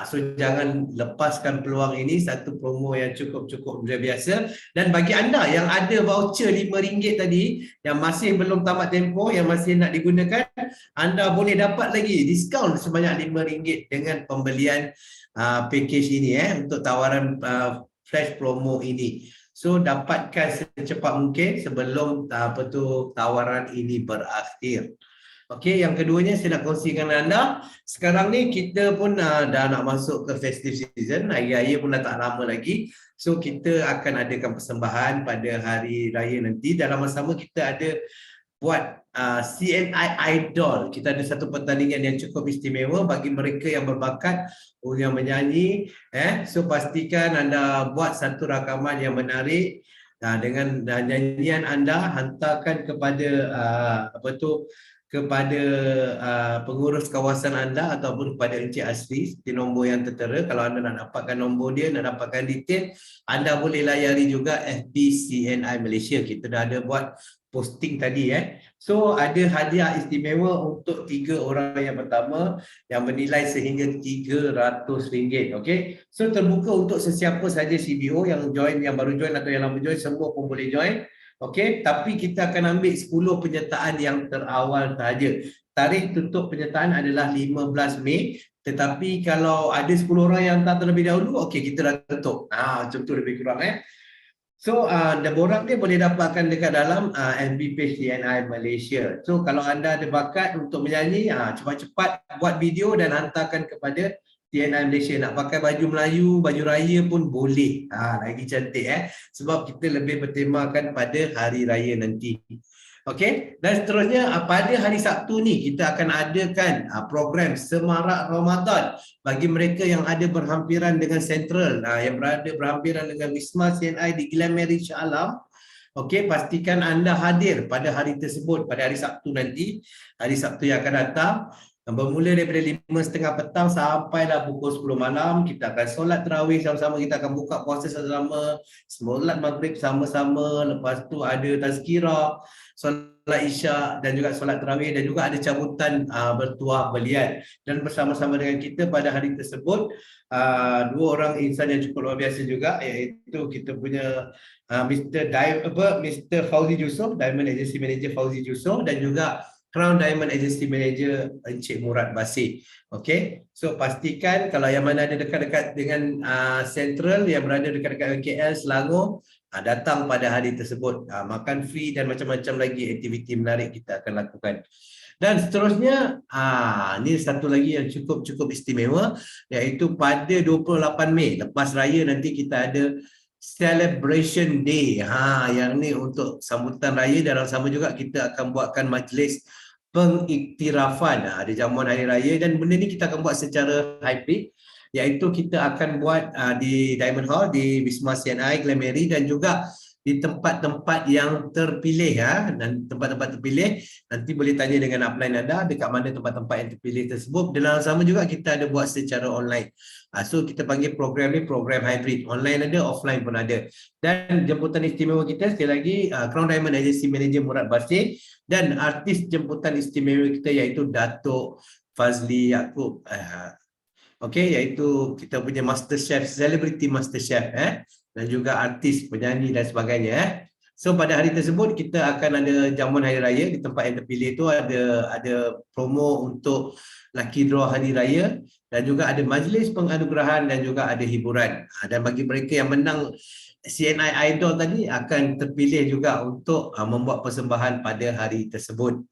Speaker 1: So jangan lepaskan peluang ini, satu promo yang cukup luar biasa. Dan bagi anda yang ada voucher RM5 tadi yang masih belum tamat tempoh, yang masih nak digunakan, anda boleh dapat lagi diskaun sebanyak RM5 dengan pembelian package ini untuk tawaran flash promo ini. So dapatkan secepat mungkin sebelum tawaran ini berakhir. Okey, yang keduanya saya nak kongsikan dengan anda. Sekarang ni kita pun dah nak masuk ke festive season. Hari raya pun dah tak lama lagi. So kita akan adakan persembahan pada hari raya nanti. Dalam masa sama kita ada buat CNI Idol. Kita ada satu pertandingan yang cukup istimewa bagi mereka yang berbakat yang menyanyi. So pastikan anda buat satu rakaman yang menarik dengan nyanyian anda, hantarkan kepada kepada pengurus kawasan anda ataupun kepada Encik Asri di nombor yang tertera. Kalau anda nak dapatkan nombor dia, nak dapatkan detail, anda boleh layari juga FB CNI Malaysia. Kita dah ada buat posting tadi. So ada hadiah istimewa untuk 3 orang yang pertama yang bernilai sehingga RM300. Okey. So terbuka untuk sesiapa saja CBO yang join, yang baru join atau yang lama join, semua pun boleh join. Okey, tapi kita akan ambil 10 penyertaan yang terawal sahaja. Tarikh tutup penyertaan adalah 15 Mei. Tetapi kalau ada 10 orang yang hantar terlebih dahulu, okey, kita dah tutup. Macam tu lebih kurang. So, borang ni boleh dapatkan dekat dalam FB page CNI Malaysia. So, kalau anda ada bakat untuk menyanyi, cepat-cepat buat video dan hantarkan kepada CNI Malaysia. Nak pakai baju Melayu, baju raya pun boleh. Lagi cantik sebab kita lebih bertemakan pada hari raya nanti. Okey, dan seterusnya pada hari Sabtu ni kita akan adakan program Semarak Ramadan bagi mereka yang ada berhampiran dengan Central, yang berada berhampiran dengan Wisma CNI di Glen Mary Shah Alam. Okey, pastikan anda hadir pada hari tersebut, pada hari Sabtu nanti, hari Sabtu yang akan datang. Bermula daripada 5.30 petang sampailah pukul 10 malam. Kita akan solat tarawih sama-sama, kita akan buka puasa sama-sama, solat maghrib sama-sama, lepas tu ada tazkirah, solat isyak dan juga solat tarawih, dan juga ada cabutan bertuah belian. Dan bersama-sama dengan kita pada hari tersebut 2 orang insan yang cukup luar biasa juga, iaitu kita punya Mr. Fauzi Yusof, Diamond Agency Manager Fauzi Yusof, dan juga Crown Diamond Agency Manager Encik Murad Basir. Okey, so pastikan kalau yang mana ada dekat-dekat dengan Central, yang berada dekat-dekat KL, Selangor, datang pada hari tersebut. Makan free dan macam-macam lagi aktiviti menarik kita akan lakukan. Dan seterusnya, ini satu lagi yang cukup istimewa, iaitu pada 28 Mei, lepas raya nanti kita ada Celebration Day. Yang ni untuk sambutan raya, dan sama juga kita akan buatkan majlis pengiktirafan di jamuan hari raya, dan benda ni kita akan buat secara hybrid, iaitu kita akan buat di Diamond Hall, di Wisma CNI Glen Mary, dan juga di tempat-tempat yang terpilih dan tempat-tempat terpilih nanti boleh tanya dengan upline anda dekat mana tempat-tempat yang terpilih tersebut. Dan sama juga kita ada buat secara online. So kita panggil program ni program hybrid, online ada, offline pun ada. Dan jemputan istimewa kita sekali lagi Crown Diamond Agency Manager Murad Basir, dan artis jemputan istimewa kita iaitu Datuk Fazli Yaakob. Okey, iaitu kita punya master chef, celebrity master chef dan juga artis, penyanyi dan sebagainya. So pada hari tersebut kita akan ada jamuan hari raya di tempat yang terpilih tu, ada promo untuk lucky draw hari raya, dan juga ada majlis penganugerahan dan juga ada hiburan. Dan bagi mereka yang menang CNI Idol tadi akan terpilih juga untuk membuat persembahan pada hari tersebut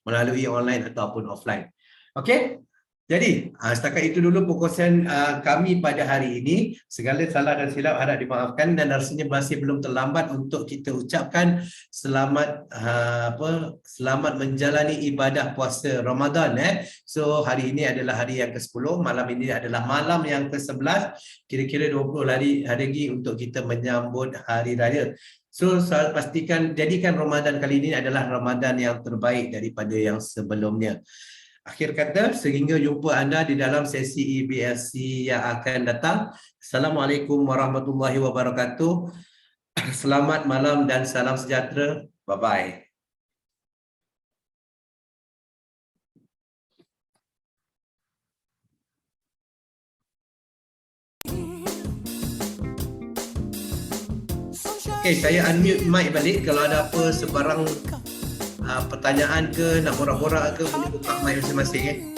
Speaker 1: melalui online ataupun offline. Okey. Jadi, setakat itu dulu perkongsian kami pada hari ini. Segala salah dan silap harap dimaafkan, dan rasanya masih belum terlambat untuk kita ucapkan selamat selamat menjalani ibadah puasa Ramadan. So, hari ini adalah hari yang ke-10, malam ini adalah malam yang ke-11. Kira-kira 20 hari lagi untuk kita menyambut hari raya. So, pastikan jadikan Ramadan kali ini adalah Ramadan yang terbaik daripada yang sebelumnya. Akhir kata, sehingga jumpa anda di dalam sesi EBLC yang akan datang. Assalamualaikum warahmatullahi wabarakatuh. Selamat malam dan salam sejahtera. Bye-bye. Okey, saya unmute mic balik. Kalau ada apa sebarang pertanyaan ke, nak borak-borak ke, boleh buka mic masing-masing.